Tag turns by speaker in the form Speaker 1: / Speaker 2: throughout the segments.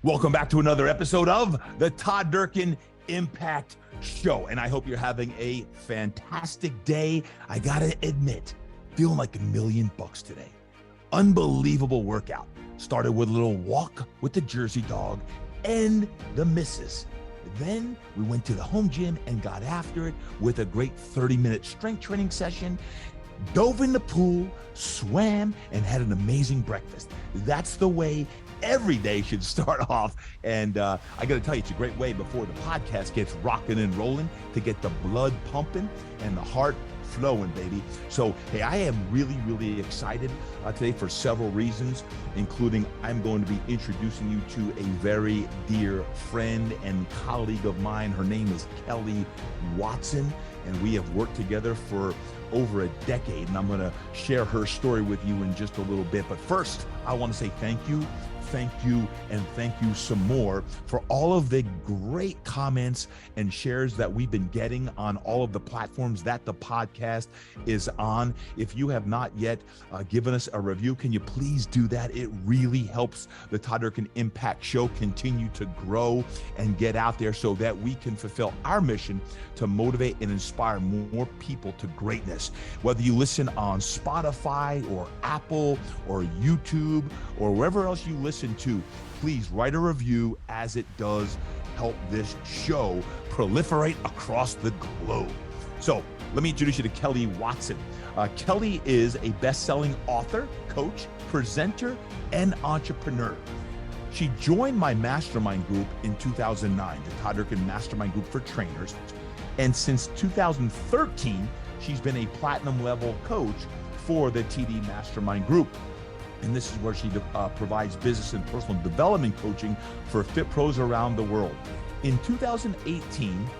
Speaker 1: Welcome back to another episode of the Todd Durkin Impact Show. And I hope you're having a fantastic day. I gotta admit, feeling like $1,000,000 today. Unbelievable workout. Started with a little walk with the Jersey dog and the missus. Then we went to the home gym and got after it with a great 30-minute strength training session. Dove in the pool, swam, and had an amazing breakfast. That's the way every day should start off. And I got to tell you, it's a great way before the podcast gets rocking and rolling to get the blood pumping and the heart flowing, baby. So, hey, I am really, really excited today for several reasons, including I'm going to be introducing you to a very dear friend and colleague of mine. Her name is Kelli Watson, and we have worked together for over a decade, and I'm going to share her story with you in just a little bit. But first, I want to say thank you, and thank you some more for all of the great comments and shares that we've been getting on all of the platforms that the podcast is on. If you have not yet given us a review, can you please do that? It really helps the Todd Durkin Impact Show continue to grow and get out there so that we can fulfill our mission to motivate and inspire more people to greatness. Whether you listen on Spotify or Apple or YouTube or wherever else you listen to, please write a review, as it does help this show proliferate across the globe. So let me introduce you to Kelli Watson. Kelli is a best-selling author, coach, presenter, and entrepreneur. She joined my mastermind group in 2009, the Todd Durkin Mastermind Group for Trainers. And since 2013, she's been a platinum level coach for the TD Mastermind Group. And this is where she provides business and personal development coaching for fit pros around the world. In 2018,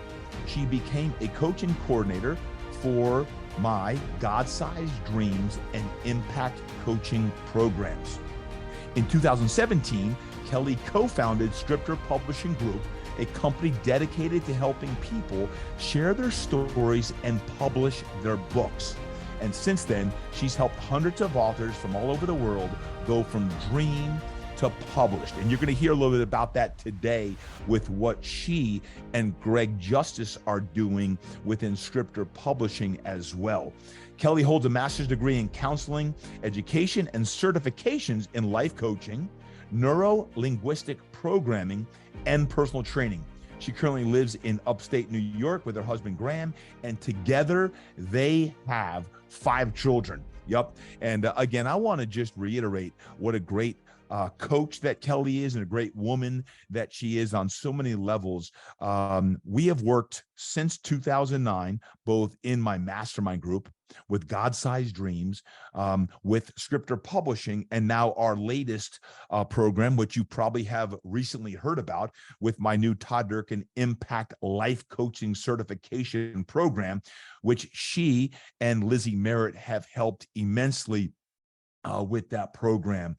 Speaker 1: she became a coaching coordinator for my God-Sized Dreams and Impact coaching programs. In 2017, Kelli co-founded Scripture Publishing Group, a company dedicated to helping people share their stories and publish their books. And since then, she's helped hundreds of authors from all over the world go from dream to published. And you're going to hear a little bit about that today with what she and Greg Justice are doing within Scripture Publishing as well. Kelli holds a master's degree in counseling, education, and certifications in life coaching, neuro-linguistic programming, and personal training. She currently lives in upstate New York with her husband, Graham, and together they have 5 children. Yep. And again, I want to just reiterate what a great coach that Kelli is and a great woman that she is on so many levels. We have worked since 2009, both in my mastermind group with God-Sized Dreams, with Scripture Publishing, and now our latest program, which you probably have recently heard about, with my new Todd Durkin Impact Life Coaching Certification Program, which she and Lizzie Merritt have helped immensely with that program.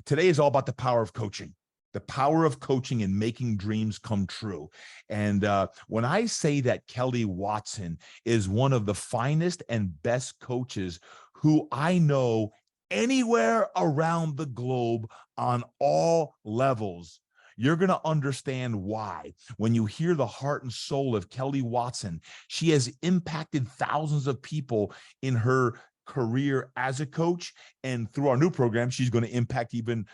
Speaker 1: Today is all about the power of coaching. The power of coaching and making dreams come true. And when I say that Kelli Watson is one of the finest and best coaches who I know anywhere around the globe on all levels, you're going to understand why. When you hear the heart and soul of Kelli Watson, she has impacted thousands of people in her career as a coach, and through our new program, she's going to impact even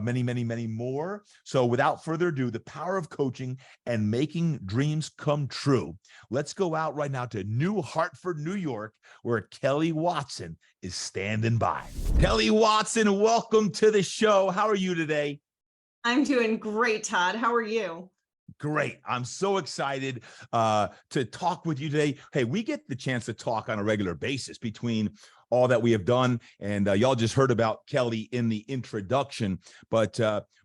Speaker 1: many, many, many more. So without further ado, the power of coaching and making dreams come true. Let's go out right now to New Hartford, New York, where Kelli Watson is standing by. Kelli Watson, welcome to the show. How are you today?
Speaker 2: I'm doing great, Todd. How are you?
Speaker 1: Great. I'm so excited to talk with you today. Hey, we get the chance to talk on a regular basis between all that we have done. And y'all just heard about Kelli in the introduction, but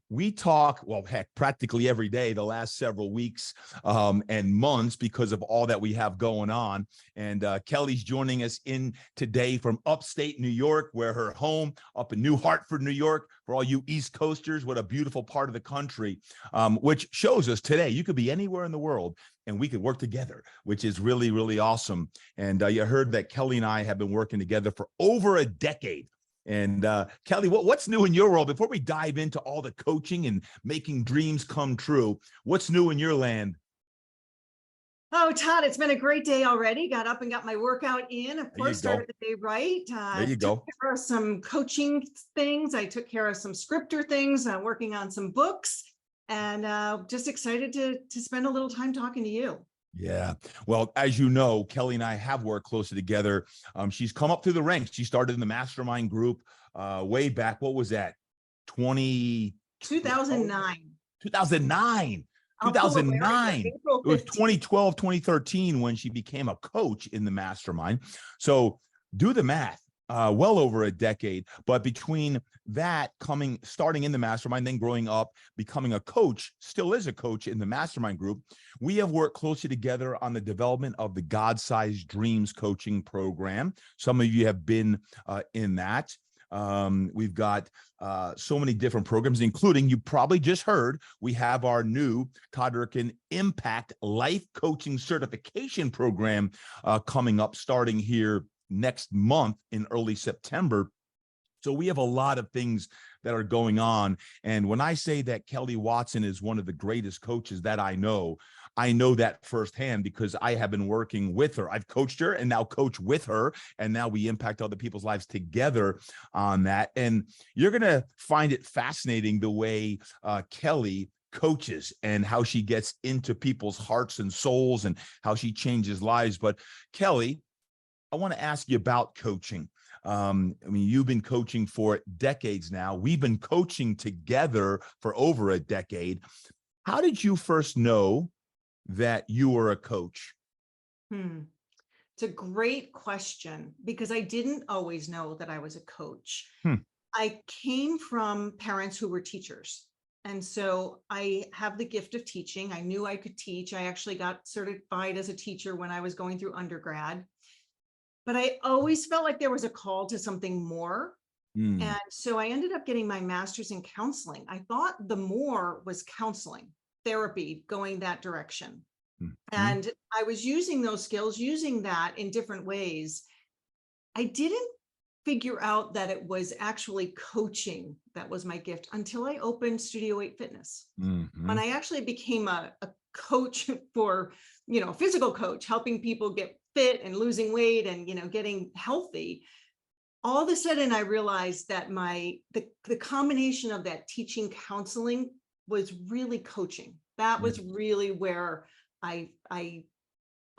Speaker 1: we talk, well, heck, practically every day the last several weeks and months because of all that we have going on. And Kelli's joining us in today from upstate New York, where her home up in New Hartford, New York, for all you East Coasters, what a beautiful part of the country, which shows us today you could be anywhere in the world and we could work together, which is really, really awesome. And you heard that Kelli and I have been working together for over a decade. And Kelli, what's new in your world before we dive into all the coaching and making dreams come true? What's new in your land?
Speaker 2: Oh, Todd, it's been a great day already. Got up and got my workout in. Of
Speaker 1: There you
Speaker 2: course,
Speaker 1: go.
Speaker 2: started the day right.
Speaker 1: There you
Speaker 2: Took
Speaker 1: go.
Speaker 2: care of some coaching things. I took care of some scripter things, working on some books, and just excited to spend a little time talking to you.
Speaker 1: Yeah. Well, as you know, Kelli and I have worked closely together. She's come up through the ranks. She started in the mastermind group way back. What was that?
Speaker 2: 2009.
Speaker 1: 2009.
Speaker 2: I'll pull it right up.
Speaker 1: 2009.
Speaker 2: April
Speaker 1: It was
Speaker 2: 15th.
Speaker 1: 2012, 2013 when she became a coach in the mastermind. So do the math. Well over a decade, but between that starting in the mastermind, then growing up, becoming a coach, still is a coach in the mastermind group, we have worked closely together on the development of the God-Sized Dreams coaching program. Some of you have been in that. We've got so many different programs, including, you probably just heard, we have our new Todd Durkin Impact Life Coaching Certification Program coming up starting here next month in early September. So we have a lot of things that are going on. And when I say that Kelli Watson is one of the greatest coaches that I know that firsthand because I have been working with her. I've coached her and now coach with her. And now we impact other people's lives together on that. And you're going to find it fascinating the way Kelli coaches and how she gets into people's hearts and souls and how she changes lives. But Kelli, I want to ask you about coaching. I mean, you've been coaching for decades now. We've been coaching together for over a decade. How did you first know that you were a coach?
Speaker 2: It's a great question because I didn't always know that I was a coach. I came from parents who were teachers. And so I have the gift of teaching. I knew I could teach. I actually got certified as a teacher when I was going through undergrad. But I always felt like there was a call to something more. And so I ended up getting my master's in counseling. I thought the more was counseling, therapy, going that direction. And I was using those skills, using that in different ways. I didn't figure out that it was actually coaching that was my gift until I opened Studio 8 Fitness. When I actually became a coach for, physical coach, helping people get fit and losing weight and, getting healthy, all of a sudden I realized that the combination of that teaching counseling was really coaching. That was really where I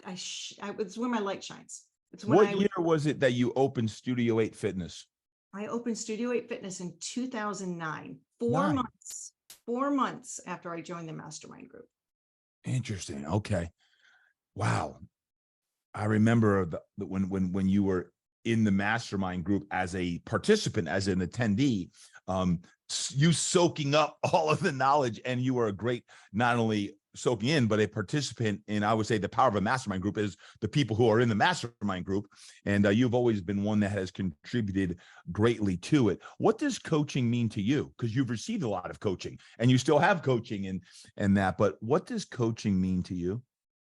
Speaker 2: was where my light shines. It's when
Speaker 1: What year was it that you opened Studio 8 Fitness?
Speaker 2: I opened Studio 8 Fitness in 2009, 4 months after I joined the mastermind group.
Speaker 1: Interesting. Okay. Wow. I remember when you were in the mastermind group as a participant, as an attendee, you soaking up all of the knowledge, and you were a great, not only soaking in, but a participant in, I would say, the power of a mastermind group is the people who are in the mastermind group. And you've always been one that has contributed greatly to it. What does coaching mean to you? Because you've received a lot of coaching and you still have coaching and that, but what does coaching mean to you?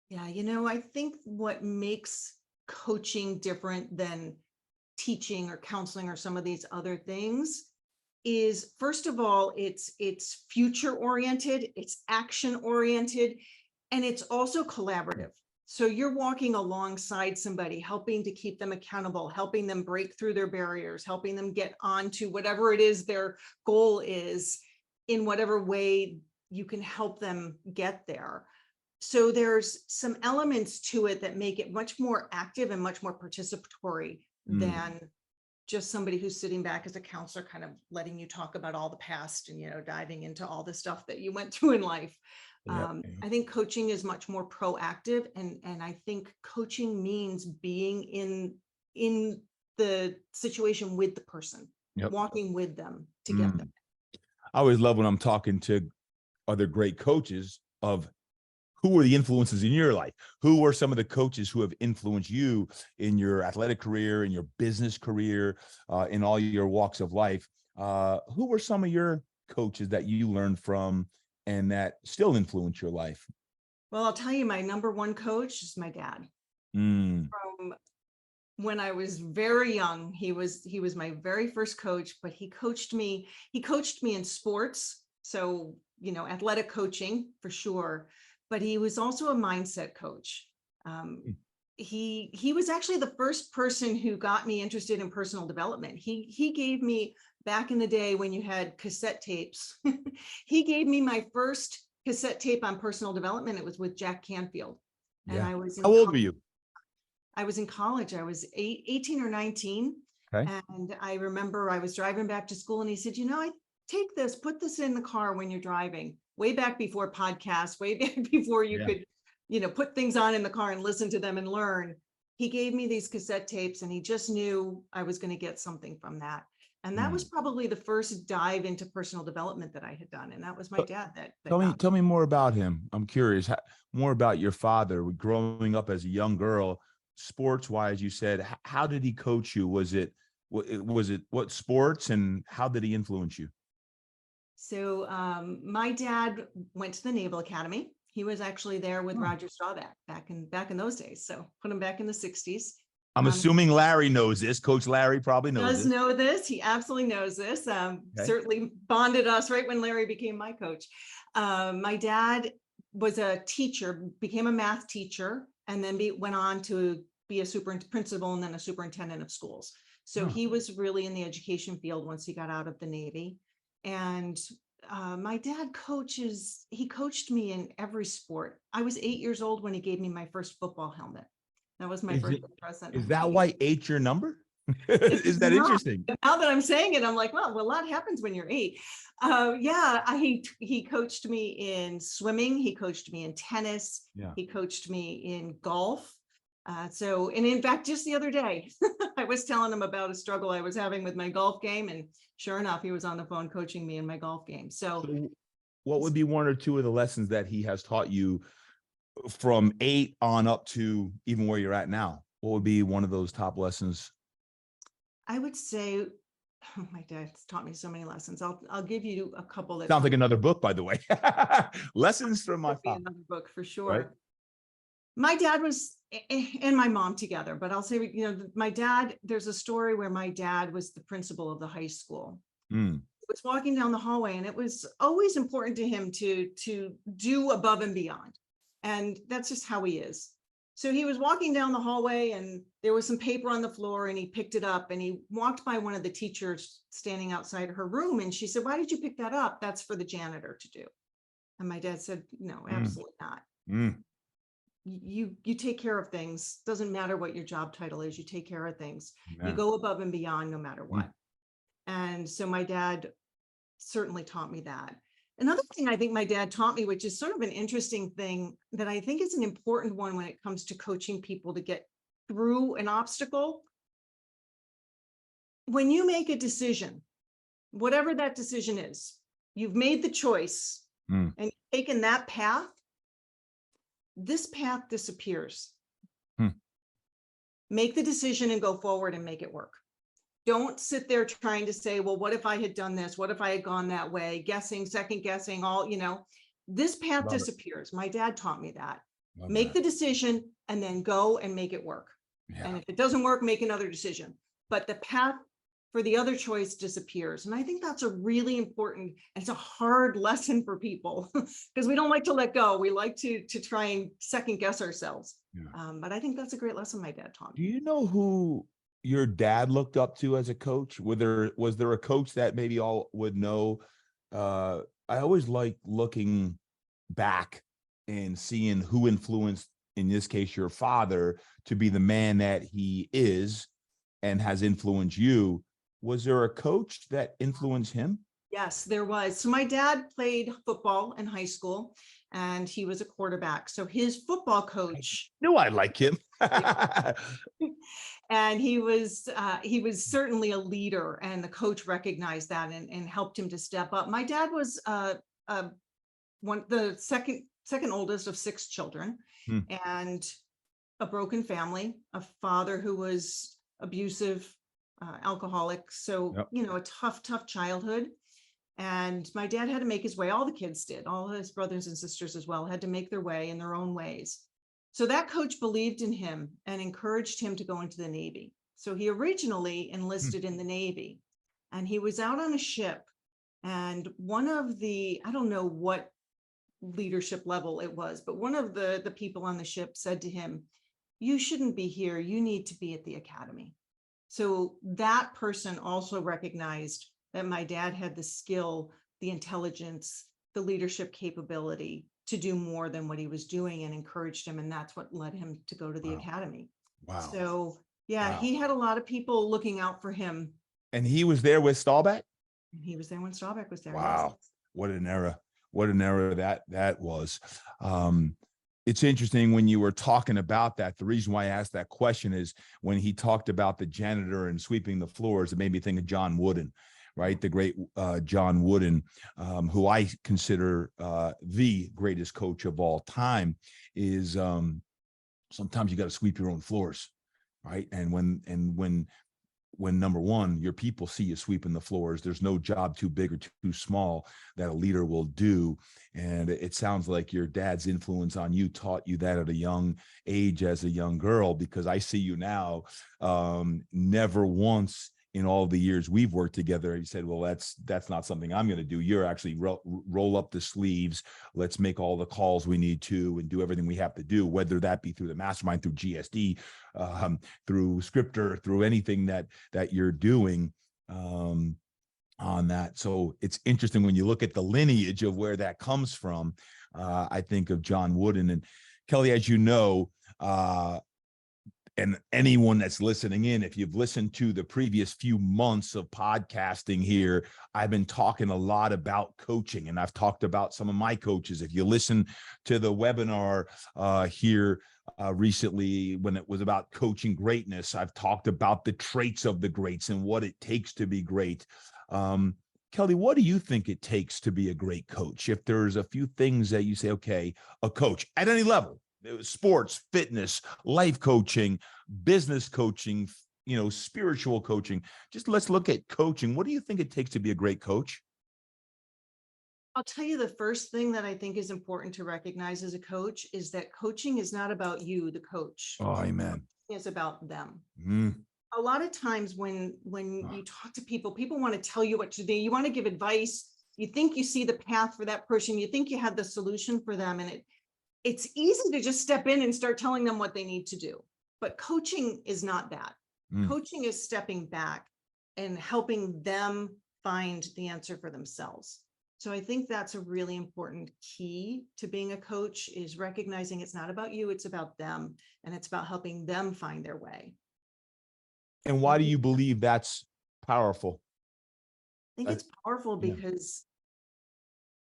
Speaker 2: Yeah, I think what makes coaching different than teaching or counseling or some of these other things is, first of all, it's future oriented, it's action oriented, and it's also collaborative. So you're walking alongside somebody, helping to keep them accountable, helping them break through their barriers, helping them get on to whatever it is their goal is, in whatever way you can help them get there. So there's some elements to it that make it much more active and much more participatory than just somebody who's sitting back as a counselor, kind of letting you talk about all the past and, diving into all the stuff that you went through in life. I think coaching is much more proactive. And I think coaching means being in the situation with the person, walking with them to get them.
Speaker 1: I always love when I'm talking to other great coaches of who were the influences in your life? Who were some of the coaches who have influenced you in your athletic career, in your business career, in all your walks of life? Who were some of your coaches that you learned from and that still influence your life?
Speaker 2: Well, I'll tell you, my number one coach is my dad. when I was very young. He was my very first coach, but he coached me in sports. So, athletic coaching for sure, but he was also a mindset coach. He was actually the first person who got me interested in personal development. He gave me, back in the day when you had cassette tapes, he gave me my first cassette tape on personal development. It was with Jack Canfield. And
Speaker 1: Yeah.
Speaker 2: I was in
Speaker 1: How old were you?
Speaker 2: I was in college. I was 18 or 19.
Speaker 1: Okay.
Speaker 2: And I remember I was driving back to school and he said, I take this, put this in the car when you're driving, way back before podcasts, way back before you could, put things on in the car and listen to them and learn. He gave me these cassette tapes and he just knew I was going to get something from that. And that was probably the first dive into personal development that I had done. And that was my dad.
Speaker 1: Tell me more about him. I'm curious, more about your father growing up as a young girl, sports wise. You said, how did he coach you? Was it what sports, and how did he influence you?
Speaker 2: So my dad went to the Naval Academy. He was actually there with Roger Staubach back in those days. So put him back in the 60s.
Speaker 1: I'm assuming Larry knows this. Coach Larry probably knows
Speaker 2: does
Speaker 1: this.
Speaker 2: know this. He absolutely knows this. Certainly bonded us right when Larry became my coach. My dad was a teacher, became a math teacher, and then went on to be a principal and then a superintendent of schools. So he was really in the education field once he got out of the Navy. And my dad coached me in every sport. I was 8 years old when he gave me my first football helmet. That was my birthday present.
Speaker 1: Is that why 8's your number? Is that interesting?
Speaker 2: Now that I'm saying it, I'm like, well, a lot happens when you're 8. He coached me in swimming. He coached me in tennis. Yeah. He coached me in golf. And in fact, just the other day, I was telling him about a struggle I was having with my golf game. And sure enough, he was on the phone coaching me in my golf game. So
Speaker 1: what would be one or two of the lessons that he has taught you from 8 on up to even where you're at now? What would be one of those top lessons?
Speaker 2: I would say, my dad's taught me so many lessons. I'll give you a couple. That
Speaker 1: sounds like another book, by the way. Lessons from my father.
Speaker 2: Another book for sure. Right? My dad and my mom together, but I'll say, my dad, there's a story where my dad was the principal of the high school. He was walking down the hallway, and it was always important to him to do above and beyond. And that's just how he is. So he was walking down the hallway and there was some paper on the floor and he picked it up and he walked by one of the teachers standing outside her room. And she said, "Why did you pick that up? That's for the janitor to do." And my dad said, "No, absolutely not. You take care of things. Doesn't matter what your job title is. You take care of things. Yeah. You go above and beyond no matter what." And so my dad certainly taught me that. Another thing I think my dad taught me, which is sort of an interesting thing that I think is an important one when it comes to coaching people to get through an obstacle. When you make a decision, whatever that decision is, you've made the choice and you've taken that path, this path disappears. Make the decision and go forward and make it work. Don't sit there trying to say, well, what if I had done this? What if I had gone that way? Guessing, second guessing, this path disappears. My dad taught me that. Make the decision and then go and make it work. Yeah. And if it doesn't work, make another decision. But the path for the other choice disappears. And I think that's a really important, it's a hard lesson for people because we don't like to let go. We like to try and second guess ourselves. Yeah. But I think that's a great lesson my dad taught me.
Speaker 1: Do you know who your dad looked up to as a coach? Was there a coach that maybe all would know? I always like looking back and seeing who influenced, in this case, your father to be the man that he is and has influenced you. Was there a coach that influenced him?
Speaker 2: Yes, there was. So my dad played football in high school and he was a quarterback. So his football coach.
Speaker 1: I knew I like him.
Speaker 2: And he was certainly a leader, and the coach recognized that and helped him to step up. My dad was the second oldest of 6 children, and a broken family, a father who was abusive, alcoholic. So, a tough childhood. And my dad had to make his way. All the kids did. All his brothers and sisters as well had to make their way in their own ways. So that coach believed in him and encouraged him to go into the Navy. So he originally enlisted in the Navy, and he was out on a ship. And one of the, I don't know what leadership level it was, but one of the people on the ship said to him, "You shouldn't be here. You need to be at the academy." So that person also recognized that my dad had the skill, the intelligence, the leadership capability to do more than what he was doing, and encouraged him. And that's what led him to go to the academy.
Speaker 1: Wow.
Speaker 2: So yeah,
Speaker 1: Wow.
Speaker 2: he had a lot of people looking out for him.
Speaker 1: And he was there with Staubach?
Speaker 2: He was there when Staubach was there.
Speaker 1: Wow.
Speaker 2: Yes.
Speaker 1: What an era. What an era that was. It's interesting when you were talking about that. The reason why I asked that question is when he talked about the janitor and sweeping the floors, it made me think of John Wooden, right? The great John Wooden, who I consider the greatest coach of all time, is sometimes you got to sweep your own floors, right? And when number one, your people see you sweeping the floors, there's no job too big or too small that a leader will do. And it sounds like your dad's influence on you taught you that at a young age as a young girl, because I see you now, never once in all the years we've worked together, he said, well, that's not something I'm going to do. You're actually roll up the sleeves. Let's make all the calls we need to and do everything we have to do, whether that be through the mastermind, through GSD, through Scripter, through anything that you're doing on that. So it's interesting when you look at the lineage of where that comes from. I think of John Wooden. And Kelli, as you know, and anyone that's listening in, if you've listened to the previous few months of podcasting here, I've been talking a lot about coaching, and I've talked about some of my coaches. If you listen to the webinar here recently, when it was about coaching greatness, I've talked about the traits of the greats and what it takes to be great. Kelli, what do you think it takes to be a great coach? If there's a few things that you say, okay, a coach at any level, sports, fitness, life coaching, business coaching, spiritual coaching. Just let's look at coaching. What do you think it takes to be a great coach?
Speaker 2: I'll tell you, the first thing that I think is important to recognize as a coach is that coaching is not about you, the coach.
Speaker 1: Oh, amen.
Speaker 2: It's about them.
Speaker 1: Mm.
Speaker 2: A lot of times when you talk to people want to tell you what to do. You want to give advice. You think you see the path for that person. You think you have the solution for them. And it's easy to just step in and start telling them what they need to do. But coaching is not that. Coaching is stepping back and helping them find the answer for themselves. So I think that's a really important key to being a coach, is recognizing it's not about you, it's about them, and it's about helping them find their way.
Speaker 1: And why do you believe that's powerful?
Speaker 2: I think it's powerful because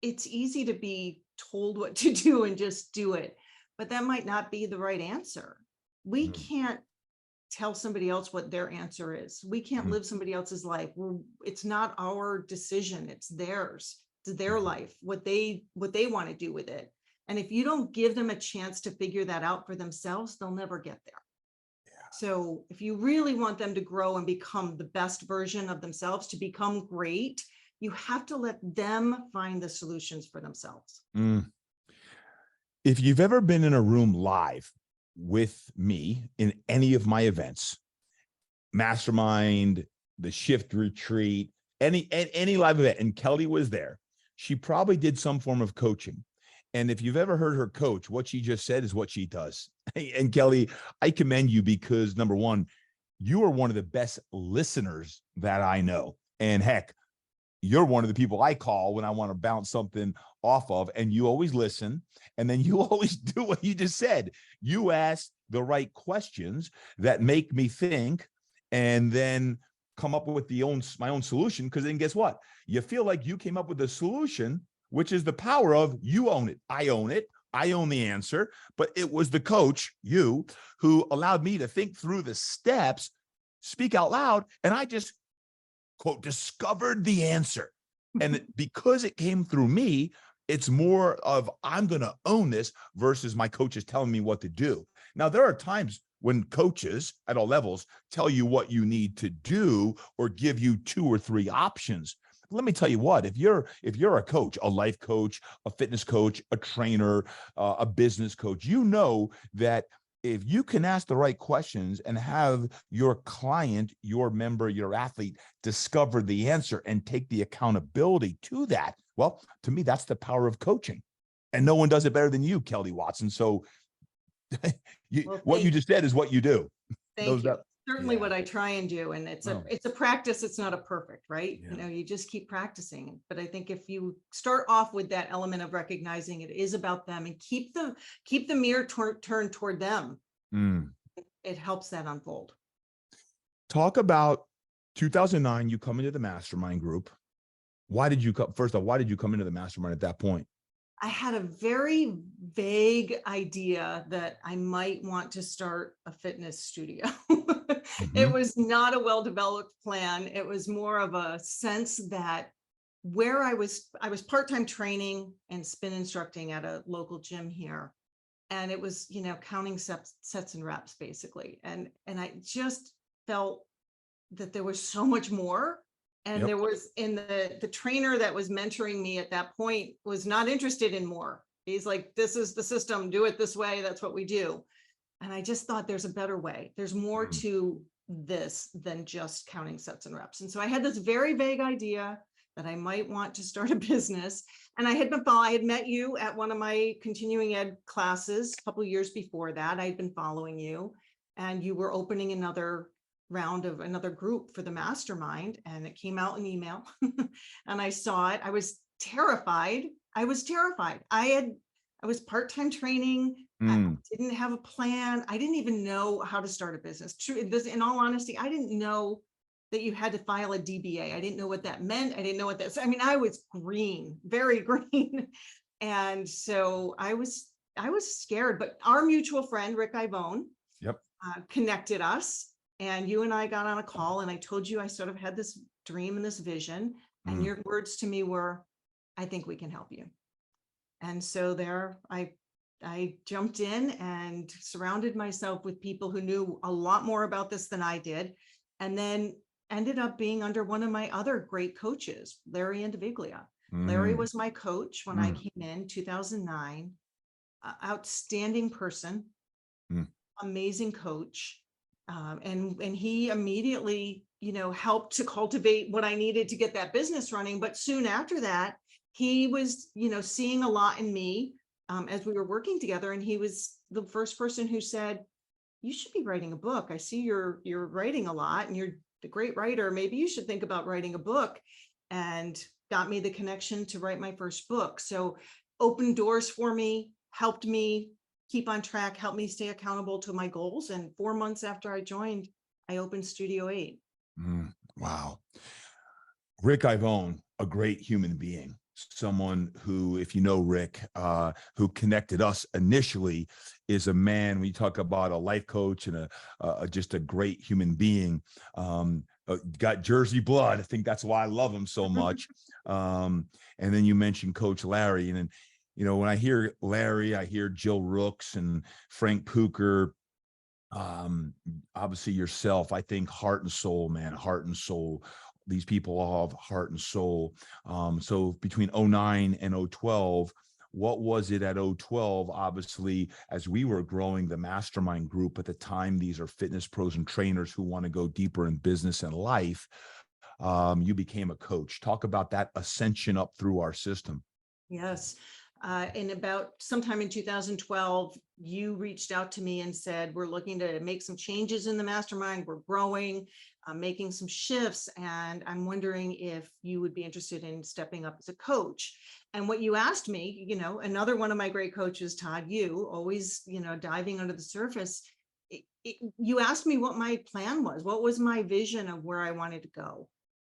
Speaker 2: it's easy to be told what to do and just do it, but that might not be the right answer. We can't tell somebody else what their answer is. We can't live somebody else's life. It's not our decision. It's theirs. It's their life, what they want to do with it. And if you don't give them a chance to figure that out for themselves, they'll never get there. So if you really want them to grow and become the best version of themselves, to become great, you have to let them find the solutions for themselves.
Speaker 1: If you've ever been in a room live with me in any of my events, mastermind, the shift retreat, any live event, and Kelli was there, she probably did some form of coaching. And if you've ever heard her coach, what she just said is what she does. And Kelli, I commend you because, number one, you are one of the best listeners that I know. And heck, you're one of the people I call when I want to bounce something off of, and you always listen. And then you always do what you just said. You ask the right questions that make me think, and then come up with my own solution. Because then guess what? You feel like you came up with a solution, which is the power of you own it. I own it. I own the answer. But it was the coach, you, who allowed me to think through the steps, speak out loud, and I just, quote, discovered the answer. And because it came through me, it's more of I'm going to own this versus my coach is telling me what to do. Now, there are times when coaches at all levels tell you what you need to do or give you 2 or 3 options. Let me tell you what, if you're a coach, a life coach, a fitness coach, a trainer, a business coach, you know that if you can ask the right questions and have your client, your member, your athlete discover the answer and take the accountability to that, well, to me, that's the power of coaching. And no one does it better than you, Kelli Watson. So
Speaker 2: Well,
Speaker 1: what you just said is what you do.
Speaker 2: thank you. Certainly
Speaker 1: yeah.
Speaker 2: what I try and do. And it's
Speaker 1: Oh.
Speaker 2: a practice. It's not a perfect, right?
Speaker 1: Yeah.
Speaker 2: You know, you just keep practicing. But I think if you start off with that element of recognizing it is about them and keep the mirror turned toward them, it helps that unfold.
Speaker 1: Talk about 2009, you come into the mastermind group. Why did you come? First off, why did you come into the mastermind at that point?
Speaker 2: I had a very vague idea that I might want to start a fitness studio. It was not a well-developed plan. It was more of a sense that where I was part-time training and spin instructing at a local gym here. And it was, you know, counting sets and reps basically. And I just felt that there was so much more. And there was the trainer that was mentoring me at that point was not interested in more. He's like, this is the system, do it this way. That's what we do. And I just thought there's a better way. There's more to this than just counting sets and reps. And so I had this very vague idea that I might want to start a business. And I had met you at one of my continuing ed classes a couple of years before that. I'd been following you and you were opening another round of another group for the mastermind, and it came out in email and I saw it. I was terrified. I was part-time training. I didn't have a plan. I didn't even know how to start a business. In all honesty, I didn't know that you had to file a DBA. I didn't know what that meant. I didn't know what that, I mean, I was green, very green. And so I was scared, but our mutual friend, Rick Ivone, connected us. And you and I got on a call and I told you I sort of had this dream and this vision. And your words to me were, I think we can help you. And so there I jumped in and surrounded myself with people who knew a lot more about this than I did. And then ended up being under one of my other great coaches, Larry Indiviglia. Larry was my coach when I came in 2009. Outstanding person, amazing coach. And he immediately, you know, helped to cultivate what I needed to get that business running. But soon after that, he was, you know, seeing a lot in me as we were working together. And he was the first person who said, you should be writing a book. I see you're writing a lot and you're a great writer. Maybe you should think about writing a book, and got me the connection to write my first book. So opened doors for me, helped me keep on track, help me stay accountable to my goals. And 4 months after I joined, I opened Studio 8.
Speaker 1: Wow. Rick Ivone, a great human being, someone who, if you know Rick, who connected us initially, is a man, when you talk about a life coach and just a great human being, got Jersey blood. I think that's why I love him so much. And then you mentioned Coach Larry, and then, you know, when I hear Larry, I hear Jill Rooks and Frank Puker, obviously yourself. I think heart and soul, man, heart and soul. These people all have heart and soul. So between 09 and 012, what was it at 012? Obviously, as we were growing the mastermind group at the time, these are fitness pros and trainers who want to go deeper in business and life. You became a coach. Talk about that ascension up through our system.
Speaker 2: Yes. In about sometime in 2012, you reached out to me and said, we're looking to make some changes in the mastermind. We're growing, making some shifts. And I'm wondering if you would be interested in stepping up as a coach. And what you asked me, you know, another one of my great coaches, Todd, you always, you know, diving under the surface. You asked me what my plan was. What was my vision of where I wanted to go?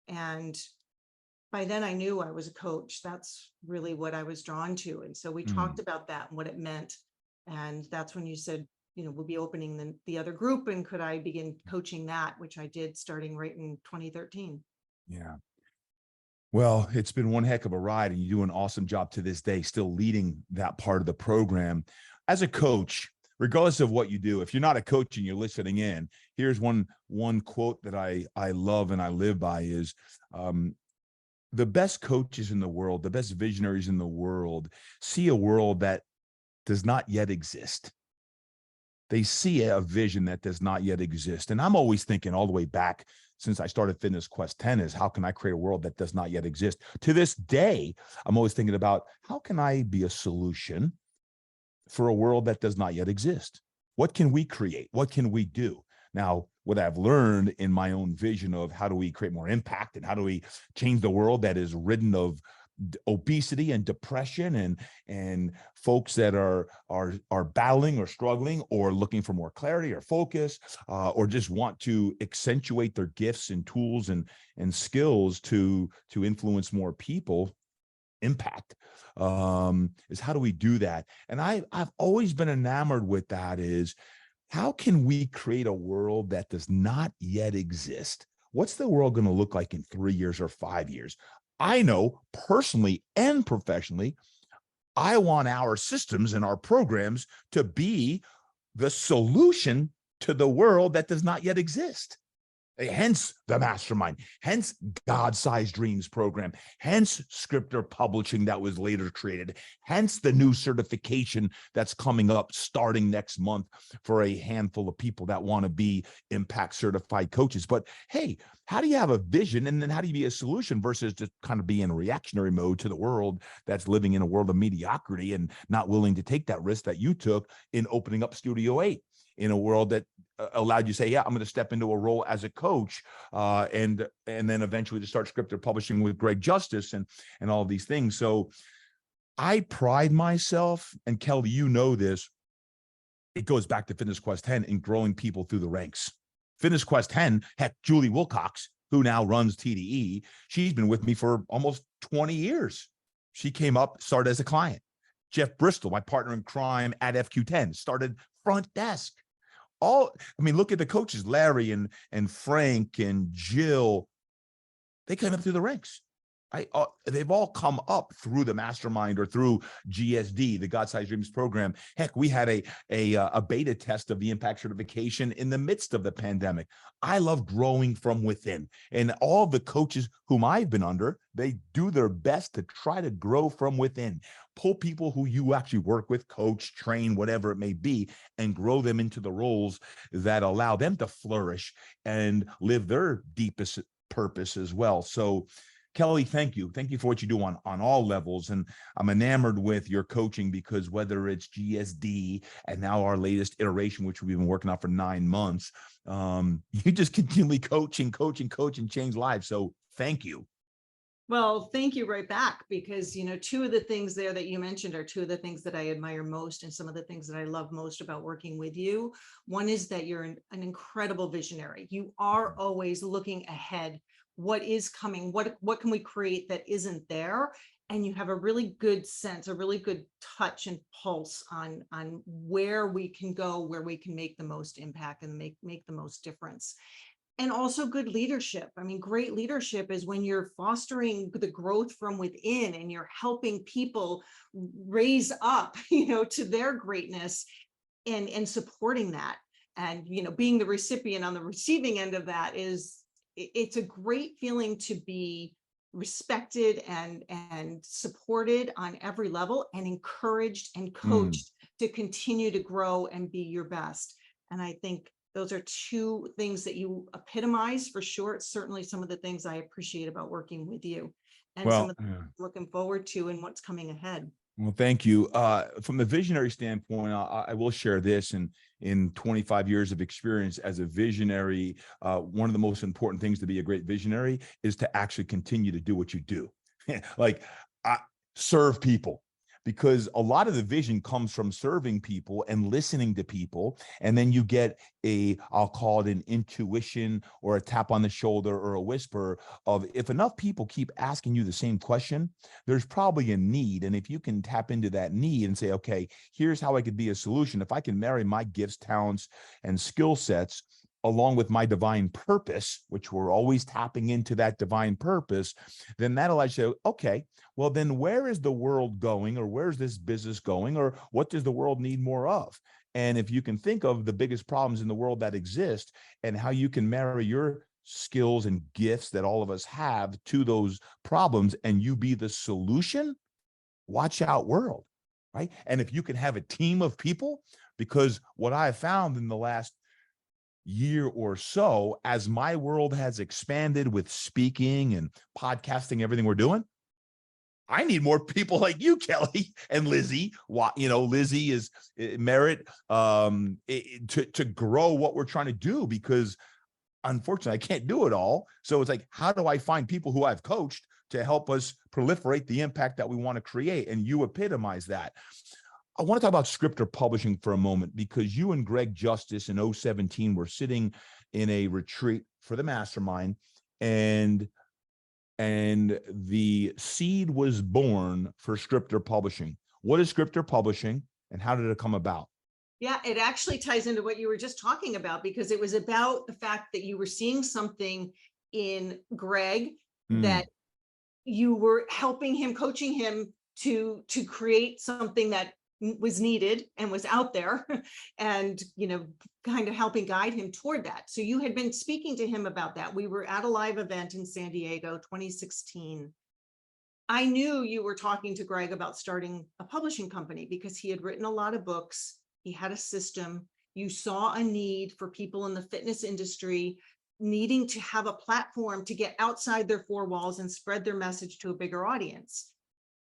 Speaker 2: And by then I knew I was a coach. That's really what I was drawn to. And so we talked about that and what it meant. And that's when you said, you know, we'll be opening the other group, and could I begin coaching that, which I did starting right in 2013.
Speaker 1: Yeah. Well, it's been one heck of a ride, and you do an awesome job to this day, still leading that part of the program. As a coach, regardless of what you do, if you're not a coach and you're listening in, here's one quote that I love and I live by is, the best coaches in the world, the best visionaries in the world see a world that does not yet exist. They see a vision that does not yet exist. And I'm always thinking all the way back since I started Fitness Quest 10 is how can I create a world that does not yet exist? To this day, I'm always thinking about how can I be a solution for a world that does not yet exist? What can we create? What can we do? Now, what I've learned in my own vision of how do we create more impact and how do we change the world that is ridden of obesity and depression and folks that are battling or struggling or looking for more clarity or focus or just want to accentuate their gifts and tools and skills to influence more people, impact, is how do we do that? And I've always been enamored with that is how can we create a world that does not yet exist? What's the world going to look like in 3 years or 5 years? I know personally and professionally, I want our systems and our programs to be the solution to the world that does not yet exist. Hence the mastermind, hence God-Sized Dreams program, hence Scripter Publishing that was later created, hence the new certification that's coming up starting next month for a handful of people that want to be impact certified coaches. But hey, how do you have a vision and then how do you be a solution versus just kind of be in reactionary mode to the world that's living in a world of mediocrity and not willing to take that risk that you took in opening up Studio 8? In a world that allowed you to say, yeah, I'm going to step into a role as a coach and then eventually to start Scripted Publishing with Greg Justice and all of these things. So I pride myself, and Kelly, you know this, it goes back to Fitness Quest 10 in growing people through the ranks. Fitness Quest 10, heck, Julie Wilcox, who now runs TDE, she's been with me for almost 20 years. She came up, started as a client. Jeff Bristol, my partner in crime at FQ10, started front desk. Look at the coaches, Larry and Frank and Jill. They came up through the ranks. They've all come up through the mastermind or through GSD, the God-Sized Dreams program. Heck, we had a beta test of the impact certification in the midst of the pandemic. I love growing from within, and all the coaches whom I've been under, they do their best to try to grow from within, pull people who you actually work with, coach, train, whatever it may be, and grow them into the roles that allow them to flourish and live their deepest purpose as well. So Kelly, thank you. Thank you for what you do on all levels. And I'm enamored with your coaching because whether it's GSD and now our latest iteration, which we've been working on for 9 months, you just continually coach and change lives. So thank you.
Speaker 2: Well, thank you right back, because, two of the things there that you mentioned are two of the things that I admire most and some of the things that I love most about working with you. One is that you're an incredible visionary. You are always looking ahead. What is coming? What can we create that isn't there? And you have a really good sense, a really good touch and pulse on where we can go, where we can make the most impact and make the most difference. And also good leadership. Great leadership is when you're fostering the growth from within and you're helping people raise up, to their greatness and supporting that. And, being the recipient on the receiving end of that it's a great feeling to be respected and supported on every level and encouraged and coached to continue to grow and be your best. And I think those are two things that you epitomize for sure. It's certainly some of the things I appreciate about working with you and some of the things I'm looking forward to and what's coming ahead.
Speaker 1: Well, thank you. From the visionary standpoint, I will share this. And in 25 years of experience as a visionary, one of the most important things to be a great visionary is to actually continue to do what you do. Serve people. Because a lot of the vision comes from serving people and listening to people. And then you get I'll call it an intuition or a tap on the shoulder or a whisper of if enough people keep asking you the same question, there's probably a need. And if you can tap into that need and say, okay, here's how I could be a solution. If I can marry my gifts, talents, and skill sets along with my divine purpose, which we're always tapping into that divine purpose, then that allows you to, okay, well, then where is the world going, or where's this business going, or what does the world need more of? And if you can think of the biggest problems in the world that exist and how you can marry your skills and gifts that all of us have to those problems, and you be the solution, watch out, world, right? And if you can have a team of people, because what I have found in the last year or so, as my world has expanded with speaking and podcasting, everything we're doing, I need more people like you, Kelli, and Lizzie. Lizzie is merit to grow what we're trying to do, because unfortunately, I can't do it all. So it's like, how do I find people who I've coached to help us proliferate the impact that we want to create? And you epitomize that. I want to talk about scripture publishing for a moment, because you and Greg Justice in 2017 were sitting in a retreat for the mastermind, and the seed was born for scripture publishing. What is scripture publishing, and how did it come about?
Speaker 2: Yeah, it actually ties into what you were just talking about, because it was about the fact that you were seeing something in Greg that you were helping him, coaching him to create something that was needed and was out there, and kind of helping guide him toward that. So you had been speaking to him about that. We were at a live event in San Diego, 2016. I knew you were talking to Greg about starting a publishing company, because he had written a lot of books. He had a system. You saw a need for people in the fitness industry needing to have a platform to get outside their four walls and spread their message to a bigger audience.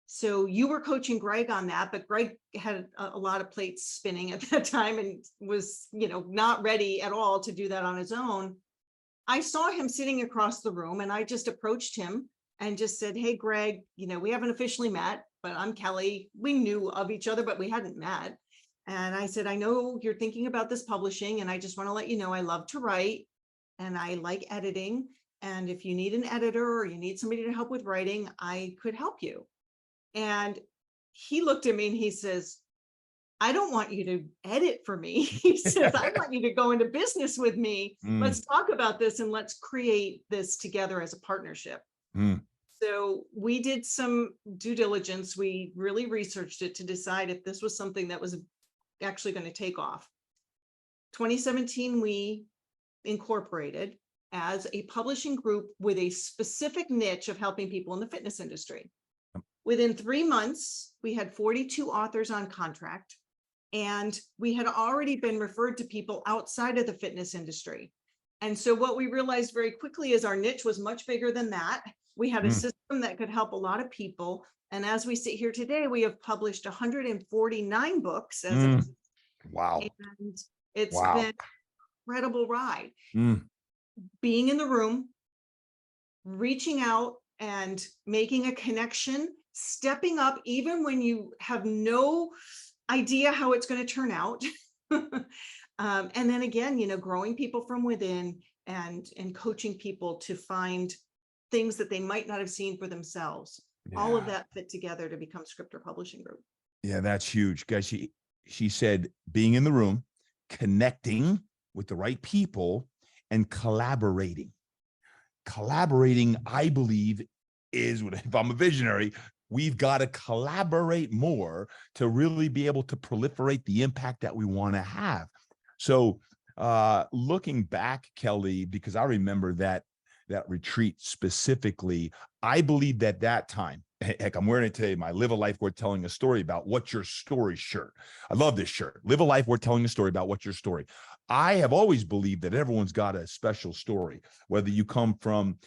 Speaker 2: So you were coaching Greg on that, but Greg had a lot of plates spinning at that time and was, not ready at all to do that on his own. I saw him sitting across the room, and I just approached him and just said, "Hey, Greg, we haven't officially met, but I'm Kelli." We knew of each other, but we hadn't met. And I said, "I know you're thinking about this publishing, and I just want to let you know I love to write and I like editing. And if you need an editor or you need somebody to help with writing, I could help you." And he looked at me and he says, "I don't want you to edit for me." He says, "I want you to go into business with me. Let's talk about this and let's create this together as a partnership." So we did some due diligence. We really researched it to decide if this was something that was actually going to take off. 2017, we incorporated as a publishing group with a specific niche of helping people in the fitness industry. Within 3 months, we had 42 authors on contract, and we had already been referred to people outside of the fitness industry. And so what we realized very quickly is our niche was much bigger than that. We had a system that could help a lot of people. And as we sit here today, we have published 149 books as of
Speaker 1: wow.
Speaker 2: And it's been an incredible ride. Being in the room, reaching out and making a connection, stepping up even when you have no idea how it's going to turn out. And then again, growing people from within and coaching people to find things that they might not have seen for themselves. Yeah. All of that fit together to become Scripture Publishing Group. Yeah,
Speaker 1: that's huge, guys. She said being in the room, connecting with the right people, and collaborating. Collaborating, I believe, is, if I'm a visionary, we've got to collaborate more to really be able to proliferate the impact that we want to have. So looking back, Kelli, because I remember that retreat specifically, I believe that time, heck, I'm wearing it today, my Live a Life Worth Telling a Story About What's Your Story shirt. I love this shirt. Live a life worth telling a story about what's your story. I have always believed that everyone's got a special story, whether you come from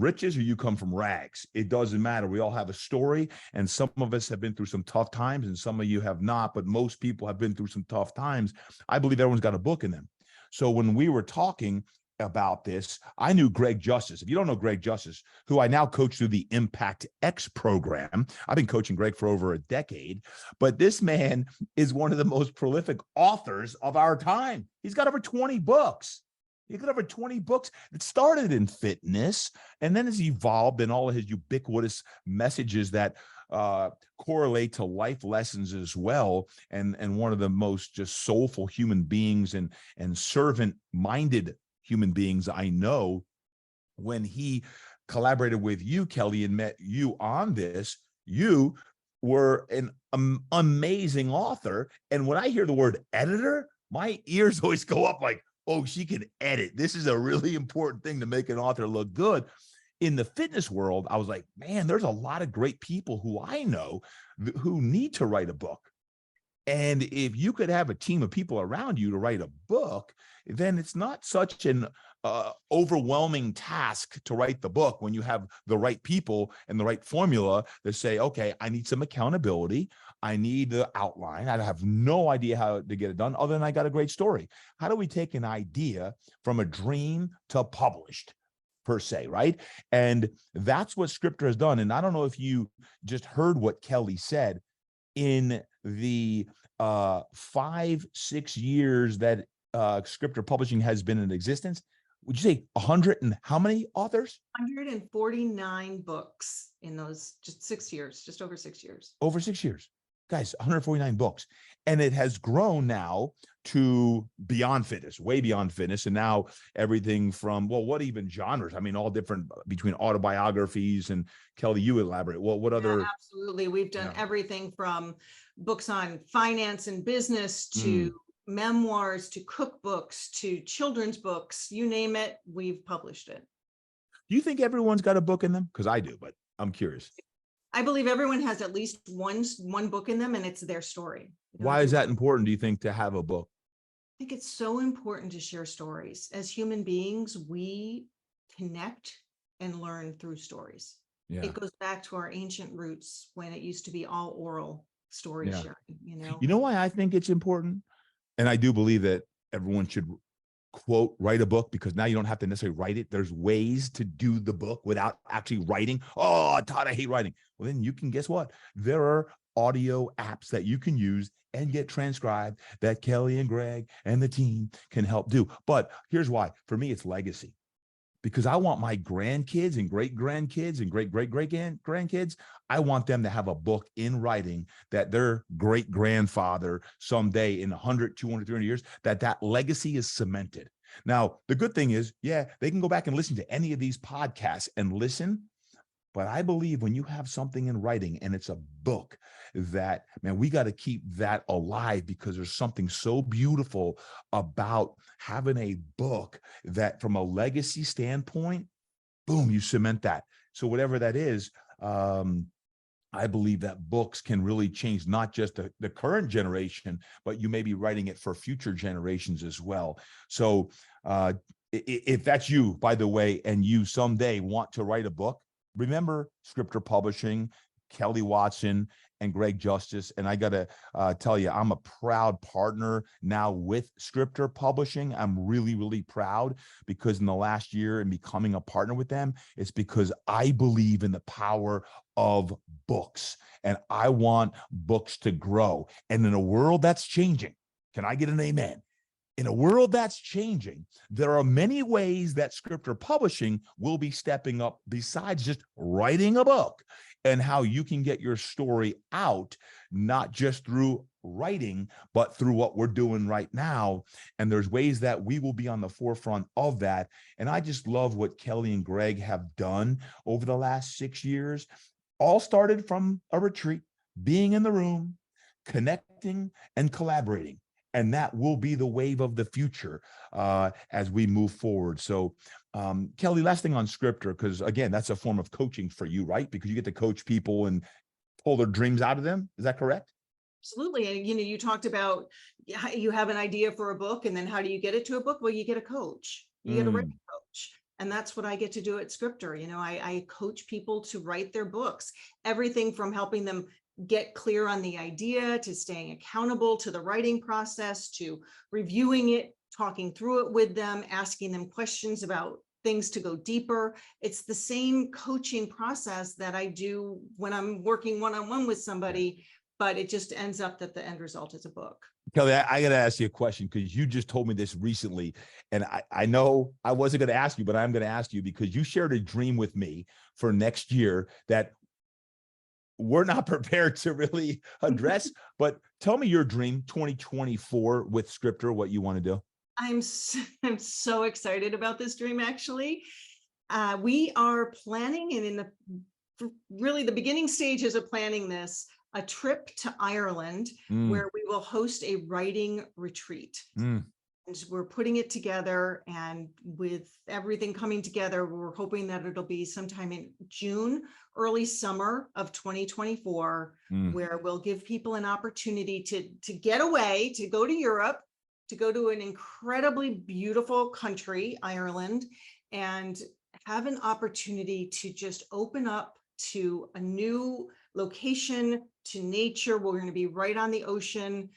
Speaker 1: riches or you come from rags. It doesn't matter. We all have a story, and some of us have been through some tough times and some of you have not, but most people have been through some tough times. I believe everyone's got a book in them. So when we were talking about this, I knew Greg Justice. If you don't know Greg Justice, who I now coach through the Impact X program, I've been coaching Greg for over a decade, but this man is one of the most prolific authors of our time. He's got over 20 books. He's got over 20 books. It started in fitness and then has evolved in all of his ubiquitous messages that correlate to life lessons as well. And one of the most just soulful human beings and servant-minded human beings I know. When he collaborated with you, Kelli, and met you on this, you were an amazing author. And when I hear the word editor, my ears always go up like, Oh, she can edit. This is a really important thing to make an author look good. In the fitness world, I was like, man, there's a lot of great people who I know who need to write a book. And if you could have a team of people around you to write a book, then it's not such an overwhelming task to write the book when you have the right people and the right formula that say, okay, I need some accountability. I need the outline. I have no idea how to get it done other than I got a great story. How do we take an idea from a dream to published? Per se, right? And that's what Scriptor has done. And I don't know if you just heard what Kelli said in the 5-6 years that Scriptor Publishing has been in existence. Would you say 100 and how many authors?
Speaker 2: 149 books in those just 6 years, just over 6 years.
Speaker 1: Over 6 years. Guys, 149 books. And it has grown now to beyond fitness, way beyond fitness. And now everything from, well, what even genres? I mean, all different between autobiographies and Kelli, you elaborate. Well, what other?
Speaker 2: Yeah, absolutely. We've done everything from books on finance and business to memoirs, to cookbooks, to children's books, you name it, we've published it.
Speaker 1: Do you think everyone's got a book in them? Because I do, but I'm curious.
Speaker 2: I believe everyone has at least one book in them, and it's their story.
Speaker 1: Why is that important, do you think, to have a book?
Speaker 2: I think it's so important to share stories. As human beings, we connect and learn through stories. Yeah. It goes back to our ancient roots when it used to be all oral story sharing, you know?
Speaker 1: You know why I think it's important? And I do believe that everyone should quote, write a book, because now you don't have to necessarily write it. There's ways to do the book without actually writing. Oh, Todd, I hate writing. Well, then you can, guess what? There are audio apps that you can use and get transcribed that Kelli and Greg and the team can help do. But here's why. For me, it's legacy. Because I want my grandkids and great-grandkids and great-great-great-grandkids, I want them to have a book in writing that their great-grandfather someday in 100, 200, 300 years, that legacy is cemented. Now, the good thing is, yeah, they can go back and listen to any of these podcasts and listen. But I believe when you have something in writing and it's a book, that, man, we got to keep that alive, because there's something so beautiful about having a book that from a legacy standpoint, boom, you cement that. So whatever that is, I believe that books can really change not just the current generation, but you may be writing it for future generations as well. So if that's you, by the way, and you someday want to write a book, remember Scriptor Publishing, Kelli Watson, and Greg Justice. And I got to tell you, I'm a proud partner now with Scriptor Publishing. I'm really, really proud, because in the last year and becoming a partner with them, it's because I believe in the power of books, and I want books to grow. And in a world that's changing, can I get an amen? In a world that's changing, there are many ways that Scriptor Publishing will be stepping up besides just writing a book, and how you can get your story out, not just through writing, but through what we're doing right now. And there's ways that we will be on the forefront of that. And I just love what Kelli and Greg have done over the last 6 years. All started from a retreat, being in the room, connecting and collaborating. And that will be the wave of the future as we move forward. So, Kelli, last thing on Scriptor, because again, that's a form of coaching for you, right? Because you get to coach people and pull their dreams out of them. Is that correct?
Speaker 2: Absolutely. And, you know, you talked about you have an idea for a book, and then how do you get it to a book? Well, you get a coach. You get a writing coach. And that's what I get to do at Scriptor. You know, I coach people to write their books, everything from helping them get clear on the idea, to staying accountable to the writing process, to reviewing it, talking through it with them, asking them questions about things to go deeper. It's the same coaching process that I do when I'm working one-on-one with somebody, but it just ends up that the end result is a book.
Speaker 1: Kelli, I got to ask you a question, because you just told me this recently, and I know I wasn't going to ask you, but I'm going to ask you, because you shared a dream with me for next year that we're not prepared to really address. But tell me your dream 2024 with Scriptor, what you want to do.
Speaker 2: I'm so excited about this dream, actually. We are planning, and in the beginning stages of planning this, a trip to Ireland where we will host a writing retreat. And we're putting it together, and with everything coming together, we're hoping that it'll be sometime in June, early summer of 2024, where we'll give people an opportunity to get away, to go to Europe, to go to an incredibly beautiful country, Ireland, and have an opportunity to just open up to a new location, to nature. We're going to be right on the ocean,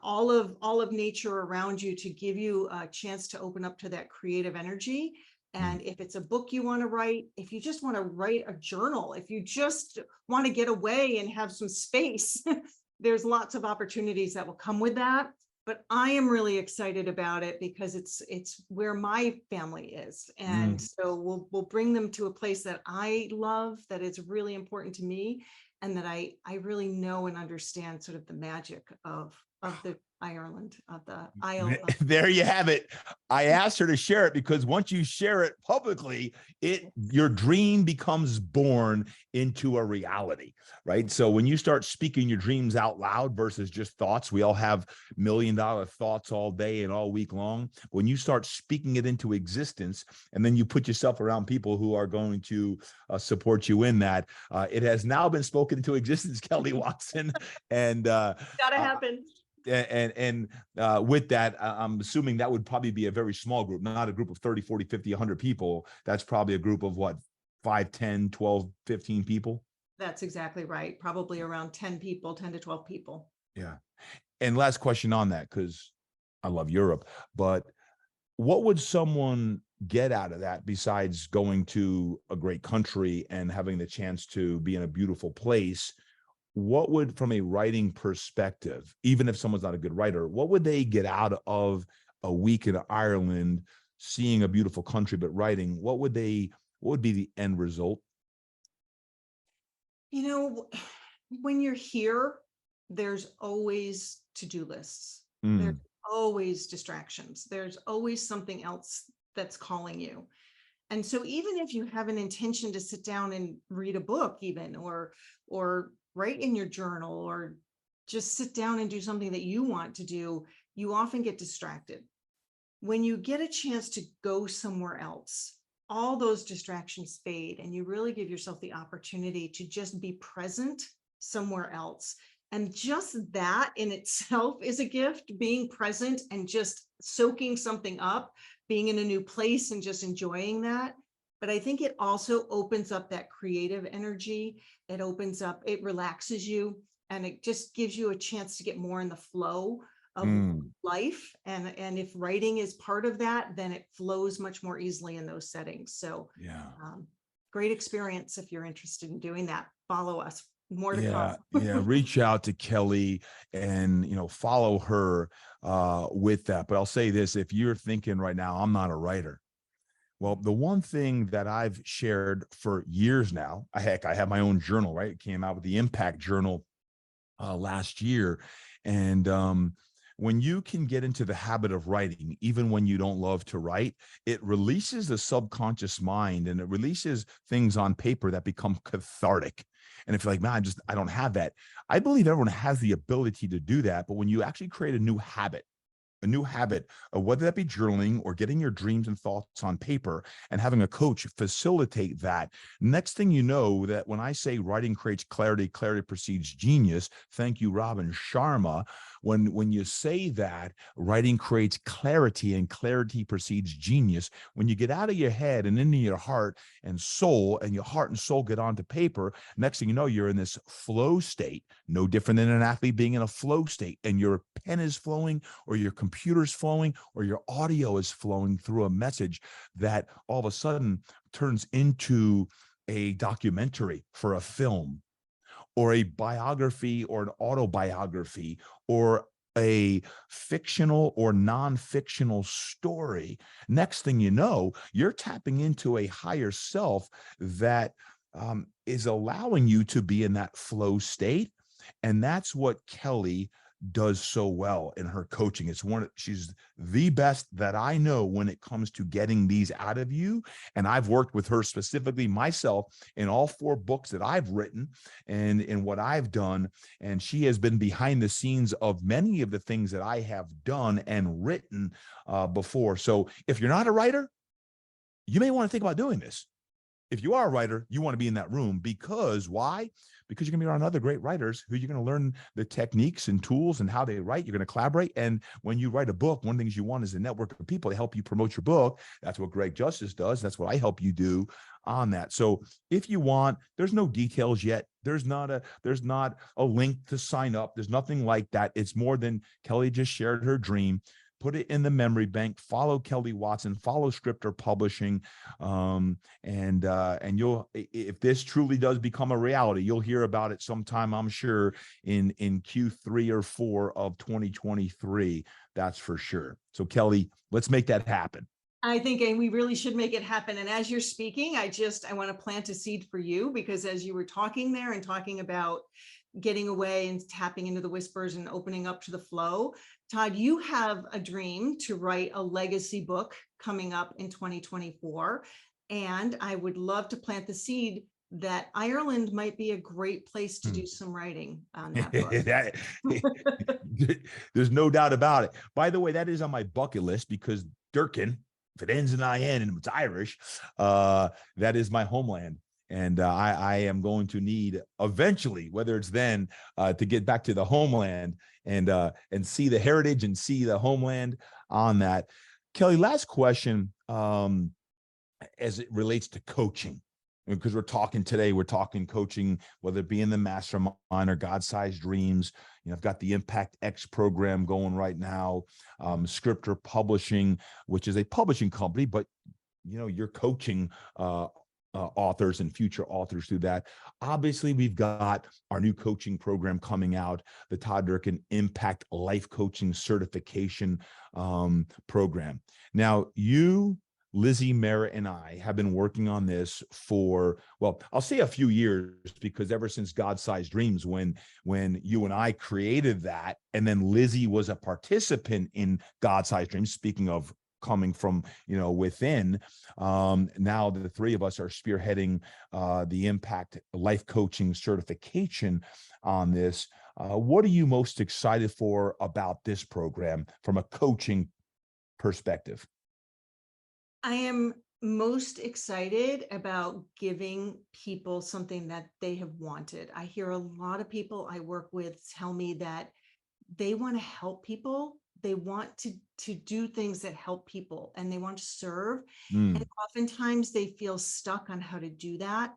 Speaker 2: all of nature around you, to give you a chance to open up to that creative energy. And if it's a book you want to write, if you just want to write a journal, if you just want to get away and have some space, there's lots of opportunities that will come with that. But I am really excited about it because it's where my family is. And so we'll bring them to a place that I love, that is really important to me, and that I really know and understand sort of the magic of the Ireland, of the Isle.
Speaker 1: There you have it. I asked her to share it because once you share it publicly, your dream becomes born into a reality, right? So when you start speaking your dreams out loud versus just thoughts, we all have $1 million thoughts all day and all week long. When you start speaking it into existence, and then you put yourself around people who are going to support you in that, it has now been spoken into existence, Kelli Watson. And
Speaker 2: gotta happen.
Speaker 1: And with that, I'm assuming that would probably be a very small group, not a group of 30, 40, 50, 100 people. That's probably a group of what, 5, 10, 12, 15 people?
Speaker 2: That's exactly right. Probably around 10 people, 10 to 12 people.
Speaker 1: Yeah. And last question on that, because I love Europe, but what would someone get out of that besides going to a great country and having the chance to be in a beautiful place? What would, from a writing perspective, even if someone's not a good writer, what would they get out of a week in Ireland, seeing a beautiful country, but writing? What would be the end result?
Speaker 2: You know, when you're here, there's always to-do lists. There's always distractions. There's always something else that's calling you. And so even if you have an intention to sit down and read a book, even, or write in your journal, or just sit down and do something that you want to do, you often get distracted. When you get a chance to go somewhere else, all those distractions fade, and you really give yourself the opportunity to just be present somewhere else. And just that in itself is a gift, being present and just soaking something up, being in a new place and just enjoying that. But I think it also opens up that creative energy. It opens up, it relaxes you, and it just gives you a chance to get more in the flow of life. And if writing is part of that, then it flows much more easily in those settings. So
Speaker 1: yeah,
Speaker 2: great experience. If you're interested in doing that, follow us. More to
Speaker 1: come.
Speaker 2: Yeah,
Speaker 1: reach out to Kelli and follow her with that. But I'll say this: if you're thinking right now, I'm not a writer. Well, the one thing that I've shared for years now, I have my own journal, right? It came out with the Impact Journal last year. And when you can get into the habit of writing, even when you don't love to write, it releases the subconscious mind, and it releases things on paper that become cathartic. And if you're like, man, I don't have that. I believe everyone has the ability to do that. But when you actually create a new habit of whether that be journaling or getting your dreams and thoughts on paper and having a coach facilitate that, next thing you know, that when I say writing creates clarity, clarity precedes genius, thank you, Robin Sharma. When you say that writing creates clarity and clarity precedes genius, when you get out of your head and into your heart and soul, and your heart and soul get onto paper, next thing you know, you're in this flow state, no different than an athlete being in a flow state, and your pen is flowing, or your computer's flowing, or your audio is flowing through a message that all of a sudden turns into a documentary for a film, or a biography or an autobiography, or a fictional or non-fictional story. Next thing you know, you're tapping into a higher self that is allowing you to be in that flow state. And that's what Kelli does so well in her coaching. She's the best that I know when it comes to getting these out of you. And I've worked with her specifically myself in all 4 books that I've written and in what I've done. And she has been behind the scenes of many of the things that I have done and written before. So if you're not a writer, you may want to think about doing this. If you are a writer, you want to be in that room because why? Because you're going to be around other great writers who you're going to learn the techniques and tools and how they write. You're going to collaborate. And when you write a book, one of the things you want is a network of people to help you promote your book. That's what Greg Justice does. That's what I help you do on that. So if you want, there's no details yet. There's not a link to sign up. There's nothing like that. It's more than Kelli just shared her dream. Put it in the memory bank, follow Kelli Watson, follow Scripter Publishing. And you'll, if this truly does become a reality, you'll hear about it sometime, I'm sure, in Q3 or 4 of 2023. That's for sure. So Kelli, let's make that happen.
Speaker 2: I think, and we really should make it happen. And as you're speaking, I want to plant a seed for you, because as you were talking there and talking about getting away and tapping into the whispers and opening up to the flow, Todd, you have a dream to write a legacy book coming up in 2024. And I would love to plant the seed that Ireland might be a great place to do some writing on that book.
Speaker 1: There's no doubt about it. By the way, that is on my bucket list because Durkin, if it ends in IN and it's Irish, that is my homeland. And I am going to need eventually, whether it's then, to get back to the homeland and see the heritage and see the homeland on that. Kelli, last question, as it relates to coaching, because we're talking coaching, whether it be in the mastermind or God-sized dreams. You know, I've got the Impact X program going right now, Scripter Publishing, which is a publishing company, but you know, you're coaching authors and future authors through that. Obviously, we've got our new coaching program coming out, the Todd Durkin Impact Life Coaching Certification program. Now, you, Lizzie, Merritt, and I have been working on this for, well, I'll say a few years, because ever since God-Sized Dreams, when you and I created that, and then Lizzie was a participant in God-Sized Dreams, speaking of coming from, you know, within, now the 3 of us are spearheading the Impact Life Coaching Certification on this. What are you most excited for about this program from a coaching perspective?
Speaker 2: I am most excited about giving people something that they have wanted. I hear a lot of people I work with tell me that they want to help people. They want to do things that help people, and they want to serve. And oftentimes they feel stuck on how to do that.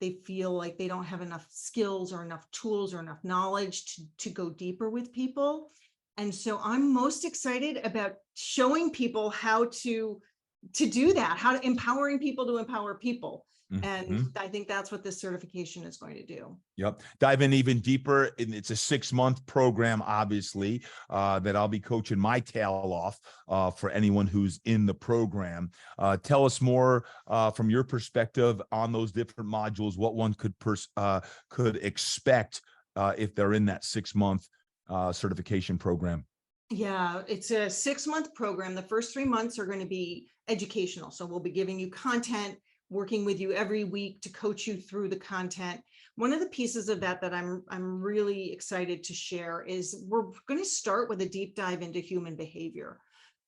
Speaker 2: They feel like they don't have enough skills or enough tools or enough knowledge to go deeper with people. And so I'm most excited about showing people how to do that, how to empowering people to empower people. And I think that's what this certification is going to do.
Speaker 1: Yep. Dive in even deeper. It's a 6-month program, obviously, that I'll be coaching my tail off for anyone who's in the program. Tell us more from your perspective on those different modules, what one could expect if they're in that 6-month certification program.
Speaker 2: Yeah, it's a 6-month program. The first 3 months are going to be educational. So we'll be giving you content, working with you every week to coach you through the content. One of the pieces of that I'm really excited to share is we're going to start with a deep dive into human behavior,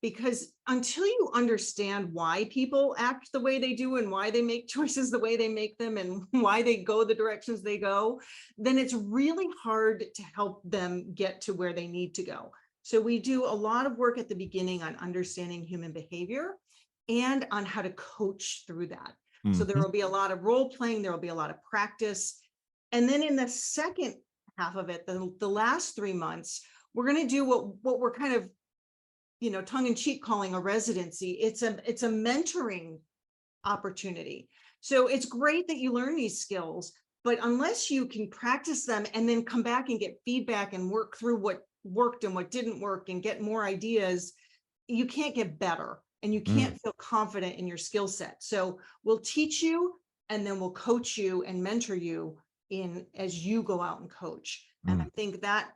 Speaker 2: because until you understand why people act the way they do and why they make choices the way they make them and why they go the directions they go, then it's really hard to help them get to where they need to go. So we do a lot of work at the beginning on understanding human behavior and on how to coach through that. So there will be a lot of role playing, there will be a lot of practice. And then in the second half of it, the last 3 months, we're going to do what we're kind of, you know, tongue in cheek calling a residency. It's a mentoring opportunity. So it's great that you learn these skills, but unless you can practice them and then come back and get feedback and work through what worked and what didn't work and get more ideas, you can't get better. And you can't feel confident in your skill set. So we'll teach you, and then we'll coach you and mentor you in as you go out and coach. And I think that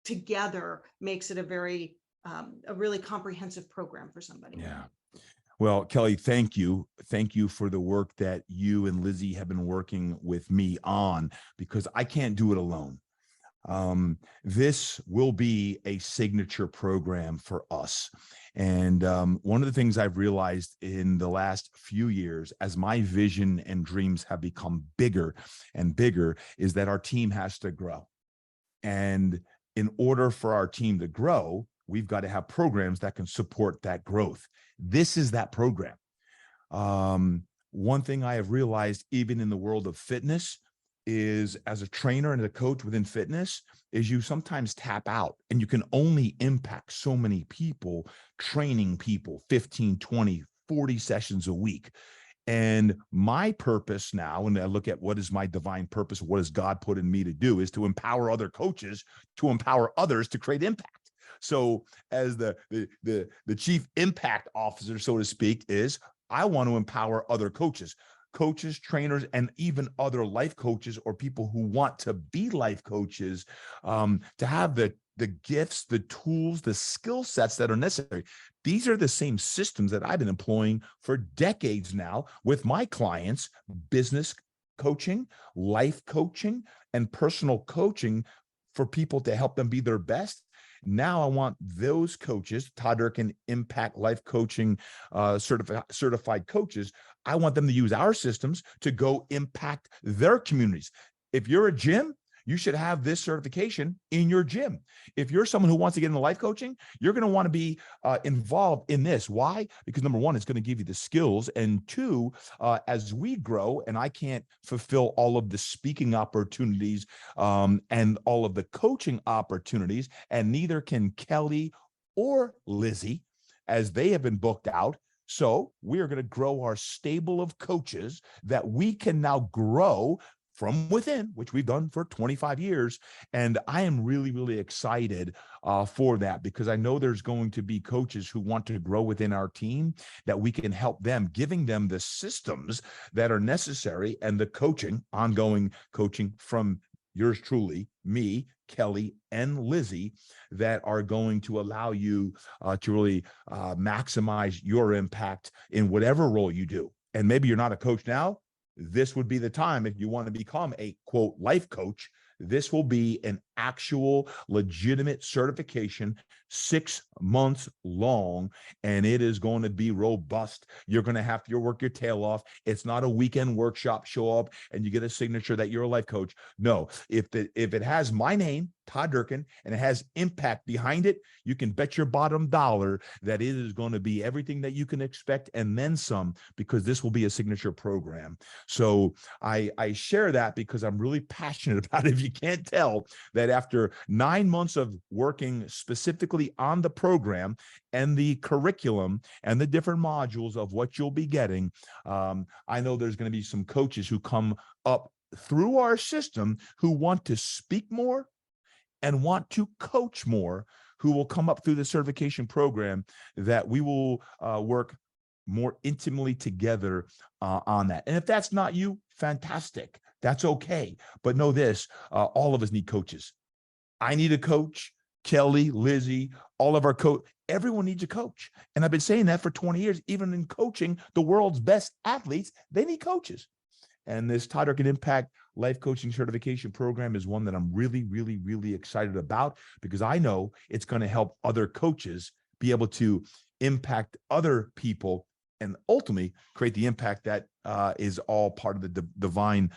Speaker 2: together makes it a really comprehensive program for somebody.
Speaker 1: Yeah. Well, Kelli, thank you. Thank you for the work that you and Lizzie have been working with me on, because I can't do it alone. This will be a signature program for us. And one of the things I've realized in the last few years, as my vision and dreams have become bigger and bigger, is that our team has to grow. And in order for our team to grow, we've got to have programs that can support that growth. This is that program. One thing I have realized, even in the world of fitness, is as a trainer and a coach within fitness, is you sometimes tap out and you can only impact so many people, training people 15, 20, 40 sessions a week. And my purpose now, when I look at what is my divine purpose, what has God put in me to do, is to empower other coaches, to empower others to create impact. So as the chief impact officer, so to speak, is I want to empower other coaches, trainers, and even other life coaches or people who want to be life coaches, to have the gifts, the tools, the skill sets that are necessary. These are the same systems that I've been employing for decades now with my clients: business coaching, life coaching, and personal coaching for people to help them be their best. Now I want those coaches, Todd Durkin Impact Life Coaching certified coaches, I want them to use our systems to go impact their communities. If you're a gym, you should have this certification in your gym. If you're someone who wants to get into life coaching, you're going to want to be involved in this. Why? Because number one, it's going to give you the skills. And two, as we grow, and I can't fulfill all of the speaking opportunities and all of the coaching opportunities, and neither can Kelli or Lizzie, as they have been booked out. So we are going to grow our stable of coaches that we can now grow from within, which we've done for 25 years. And I am really, really excited for that, because I know there's going to be coaches who want to grow within our team, that we can help them, giving them the systems that are necessary and the coaching, ongoing coaching from yours truly, me, Kelli, and Lizzie, that are going to allow you to really maximize your impact in whatever role you do. And maybe you're not a coach now. This would be the time, if you want to become a quote life coach. This will be an actual legitimate certification, 6 months long, and it is going to be robust. You're going to have to work your tail off. It's not a weekend workshop, show up and you get a signature that you're a life coach. No, if it has my name, Todd Durkin, and it has impact behind it, you can bet your bottom dollar that it is going to be everything that you can expect and then some, because this will be a signature program. So I share that because I'm really passionate about it. If you can't tell, that after 9 months of working specifically on the program and the curriculum and the different modules of what you'll be getting, I know there's going to be some coaches who come up through our system who want to speak more and want to coach more, who will come up through the certification program, that we will work more intimately together on that. And if that's not you, fantastic. That's okay. But know this, all of us need coaches. I need a coach. Kelli, Lizzie, all of our everyone needs a coach. And I've been saying that for 20 years. Even in coaching, the world's best athletes, they need coaches. And this Todd Durkin Impact Life Coaching Certification Program is one that I'm really, really, really excited about, because I know it's going to help other coaches be able to impact other people and ultimately create the impact that is all part of the divine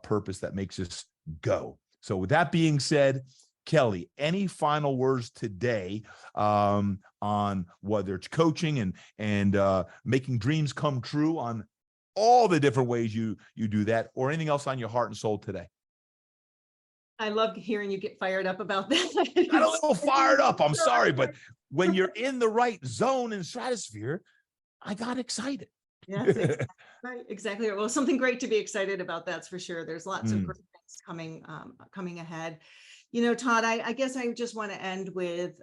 Speaker 1: purpose that makes us go. So with that being said, Kelli, any final words today on whether it's coaching and making dreams come true, on all the different ways you do that, or anything else on your heart and soul today?
Speaker 2: I love hearing you get fired up about that.
Speaker 1: Got a little fired up. I'm sorry, but when you're in the right zone and stratosphere, I got excited.
Speaker 2: Yes, exactly. Right, exactly. Well, something great to be excited about, that's for sure. There's lots of great things coming ahead. You know, Todd, I guess I just want to end with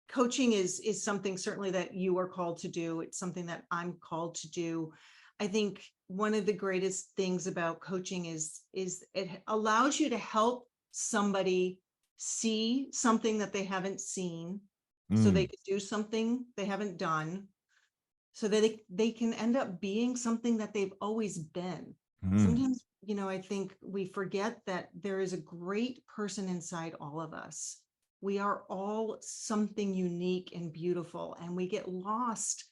Speaker 2: coaching is something certainly that you are called to do. It's something that I'm called to do. I think one of the greatest things about coaching is it allows you to help somebody see something that they haven't seen, so they
Speaker 1: Mm,
Speaker 2: could do something they haven't done, so that they can end up being something that they've always been.
Speaker 1: mm,
Speaker 2: Sometimes, I think we forget that there is a great person inside all of us. We are all something unique and beautiful, and we get lost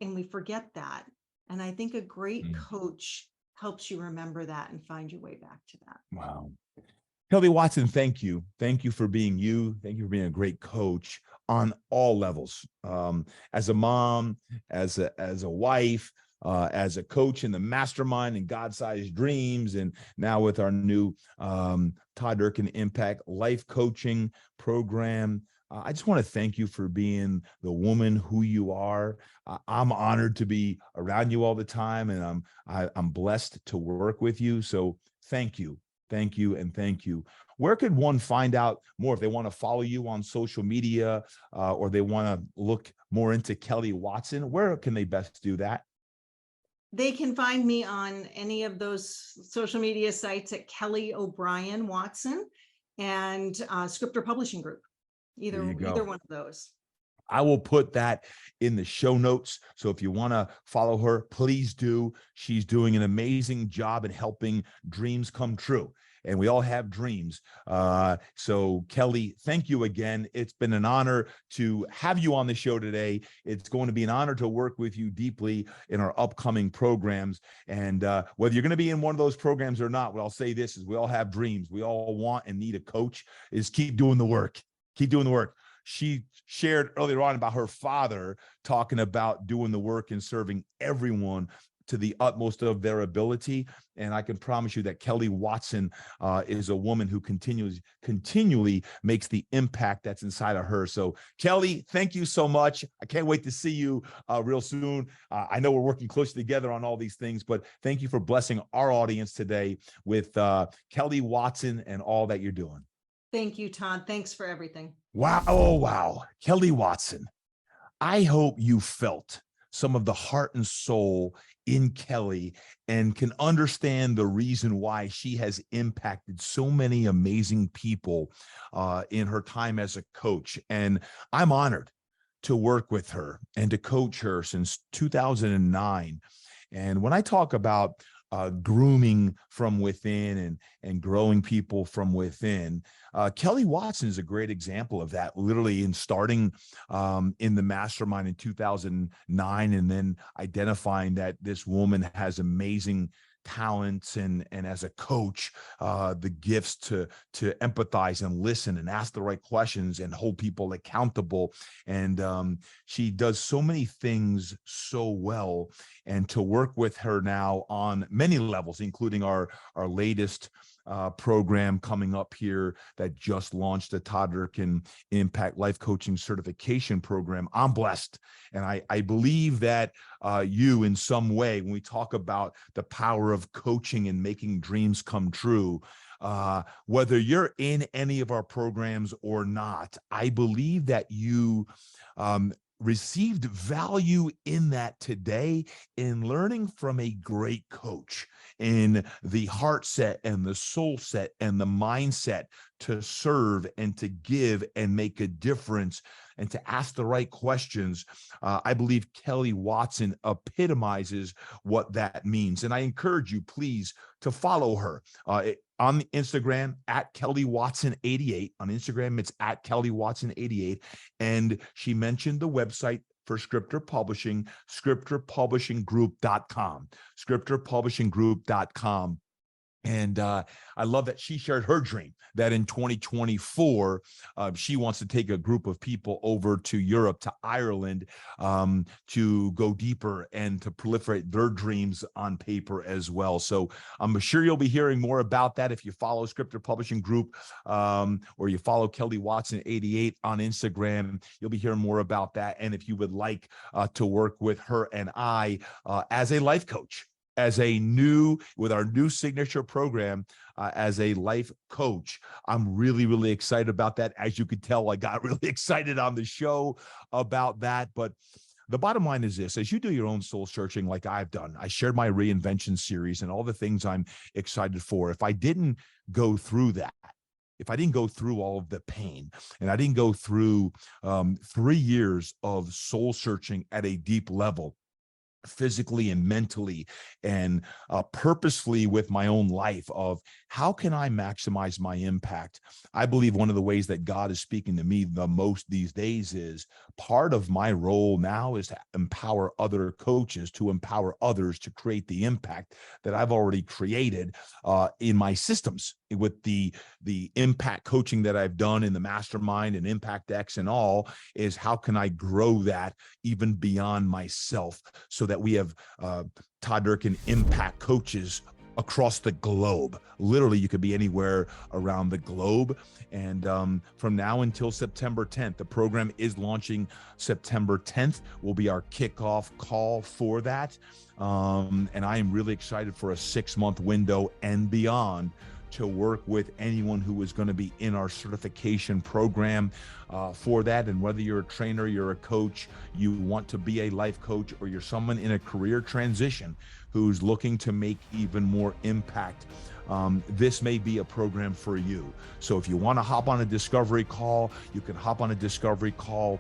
Speaker 2: and we forget that. And I think a great
Speaker 1: mm.
Speaker 2: coach helps you remember that and find your way back to that.
Speaker 1: Wow. Kelli Watson, thank you. Thank you for being you. Thank you for being a great coach on all levels. As a mom, as a wife, as a coach in the mastermind and God-sized dreams, and now with our new Todd Durkin Impact Life Coaching Program. I just want to thank you for being the woman who you are. I'm honored to be around you all the time, and I'm blessed to work with you. So thank you. Thank you and thank you. Where could one find out more if they want to follow you on social media or they want to look more into Kelli Watson? Where can they best do that?
Speaker 2: They can find me on any of those social media sites at Kelli O'Brien Watson and Scripter Publishing Group.
Speaker 1: There you
Speaker 2: Either
Speaker 1: go.
Speaker 2: one of those.
Speaker 1: I will put that in the show notes. So if you want to follow her, please do. She's doing an amazing job in helping dreams come true. And we all have dreams. So Kelli, thank you again. It's been an honor to have you on the show today. It's going to be an honor to work with you deeply in our upcoming programs. And whether you're going to be in one of those programs or not, what I'll say this is we all have dreams. We all want and need a coach. Is keep doing the work. Keep doing the work. She shared earlier on about her father talking about doing the work and serving everyone to the utmost of their ability. And I can promise you that Kelli Watson is a woman who continually makes the impact that's inside of her. So Kelli, thank you so much. I can't wait to see you real soon. I know we're working closely together on all these things, but thank you for blessing our audience today with Kelli Watson and all that you're doing.
Speaker 2: Thank you, Todd. Thanks for everything.
Speaker 1: Wow. Oh, wow. Kelli Watson. I hope you felt some of the heart and soul in Kelli and can understand the reason why she has impacted so many amazing people in her time as a coach. And I'm honored to work with her and to coach her since 2009. And when I talk about grooming from within and growing people from within, Kelli Watson is a great example of that, literally in starting in the mastermind in 2009 and then identifying that this woman has amazing talents and as a coach, the gifts to empathize and listen and ask the right questions and hold people accountable. And she does so many things so well. And to work with her now on many levels, including our latest program coming up here that just launched, the Todd Durkin Impact Life Coaching Certification Program. I'm blessed. And I believe that you in some way, when we talk about the power of coaching and making dreams come true, whether you're in any of our programs or not, I believe that you received value in that today in learning from a great coach in the heart set and the soul set and the mindset to serve and to give and make a difference and to ask the right questions. I believe Kelli Watson epitomizes what that means. And I encourage you, please, to follow her on Instagram at Kelli Watson 88. On Instagram, it's at Kelli Watson 88. And she mentioned the website for Scripter Publishing, scripterpublishinggroup.com, scripterpublishinggroup.com. And I love that she shared her dream that in 2024, she wants to take a group of people over to Europe, to Ireland, to go deeper and to proliferate their dreams on paper as well. So I'm sure you'll be hearing more about that if you follow Scripter Publishing Group or you follow Kelli Watson 88 on Instagram. You'll be hearing more about that. And if you would like to work with her and I as a life coach, with our new signature program, as a life coach, I'm really, really excited about that. As you could tell, I got really excited on the show about that. But the bottom line is this: as you do your own soul searching, like I've done, I shared my reinvention series and all the things I'm excited for. If I didn't go through that, if I didn't go through all of the pain, and I didn't go through 3 years of soul searching at a deep level, physically and mentally and purposefully with my own life, of how can I maximize my impact? I believe one of the ways that God is speaking to me the most these days is part of my role now is to empower other coaches, to empower others to create the impact that I've already created in my systems with the impact coaching that I've done in the mastermind and Impact X and all. Is how can I grow that even beyond myself, so that we have Todd Durkin impact coaches across the globe. Literally, you could be anywhere around the globe. And from now until September 10th, the program is launching September 10th, will be our kickoff call for that. And I am really excited for a 6-month window and beyond to work with anyone who is going to be in our certification program for that. And whether you're a trainer, you're a coach, you want to be a life coach, or you're someone in a career transition who's looking to make even more impact, this may be a program for you. So if you want to hop on a discovery call, you can hop on a discovery call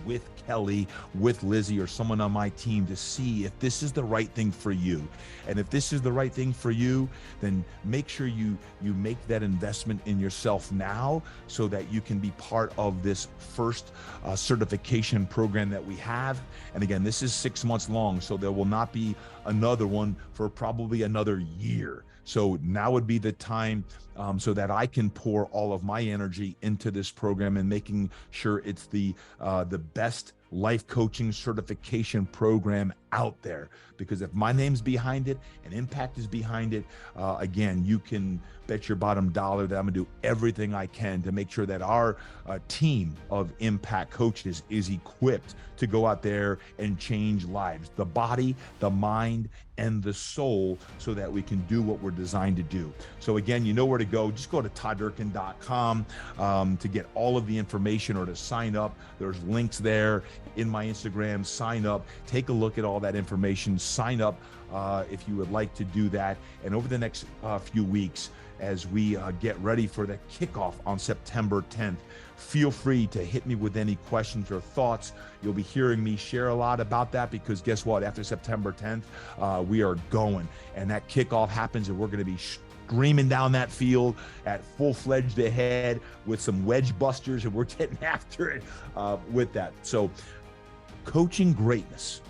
Speaker 1: with Kelly, with Lizzie, or someone on my team to see if this is the right thing for you. And if this is the right thing for you, then make sure you make that investment in yourself now, so that you can be part of this first certification program that we have. And again, this is 6 months long, so there will not be another one for probably another year. So now would be the time so that I can pour all of my energy into this program and making sure it's the best life coaching certification program out there. Because if my name's behind it and Impact is behind it, again, you can bet your bottom dollar that I'm gonna do everything I can to make sure that our team of Impact coaches is equipped to go out there and change lives, the body, the mind, and the soul, so that we can do what we're designed to do. So again, you know where to go. Just go to todddurkin.com to get all of the information, or to sign up. There's links there in my Instagram. Sign up, take a look at all that information, sign up if you would like to do that. And over the next few weeks, as we get ready for the kickoff on September 10th, feel free to hit me with any questions or thoughts. You'll be hearing me share a lot about that, because guess what? After September 10th, we are going, and that kickoff happens, and we're going to be screaming down that field at full-fledged ahead with some wedge busters, and we're getting after it with that. So coaching greatness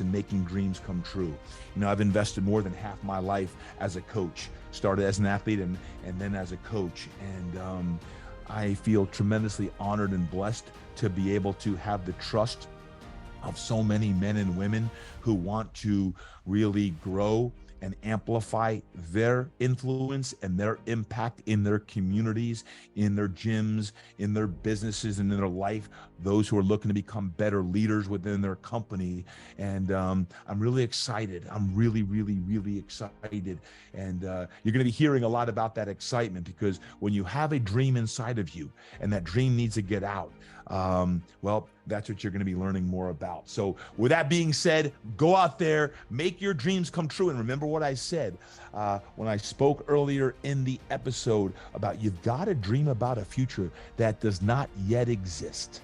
Speaker 1: and making dreams come true. You know, I've invested more than half my life as a coach, started as an athlete and then as a coach. And I feel tremendously honored and blessed to be able to have the trust of so many men and women who want to really grow and amplify their influence and their impact in their communities, in their gyms, in their businesses, and in their life. Those who are looking to become better leaders within their company. And I'm really excited. I'm really, really, really excited. And you're going to be hearing a lot about that excitement, because when you have a dream inside of you and that dream needs to get out, well, that's what you're going to be learning more about. So with that being said, go out there, make your dreams come true. And remember what I said when I spoke earlier in the episode about you've got to dream about a future that does not yet exist.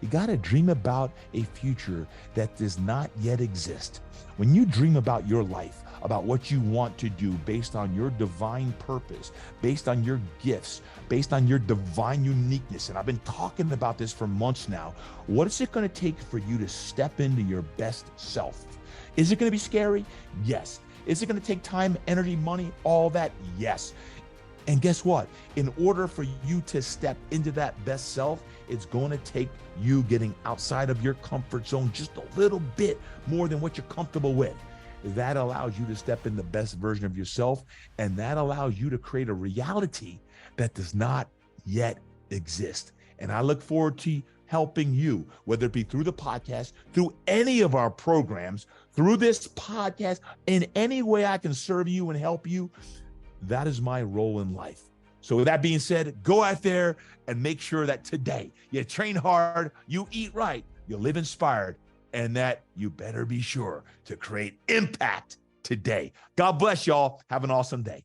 Speaker 1: You got to dream about a future that does not yet exist. When you dream about your life, about what you want to do based on your divine purpose, based on your gifts, based on your divine uniqueness, and I've been talking about this for months now, what is it going to take for you to step into your best self? Is it going to be scary? Yes. Is it going to take time, energy, money, all that? Yes. And guess what? In order for you to step into that best self, it's going to take you getting outside of your comfort zone just a little bit more than what you're comfortable with. That allows you to step in the best version of yourself, and that allows you to create a reality that does not yet exist. And I look forward to helping you, whether it be through the podcast, through any of our programs, through this podcast, in any way I can serve you and help you. That is my role in life. So with that being said, go out there and make sure that today you train hard, you eat right, you live inspired, and that you better be sure to create impact today. God bless y'all. Have an awesome day.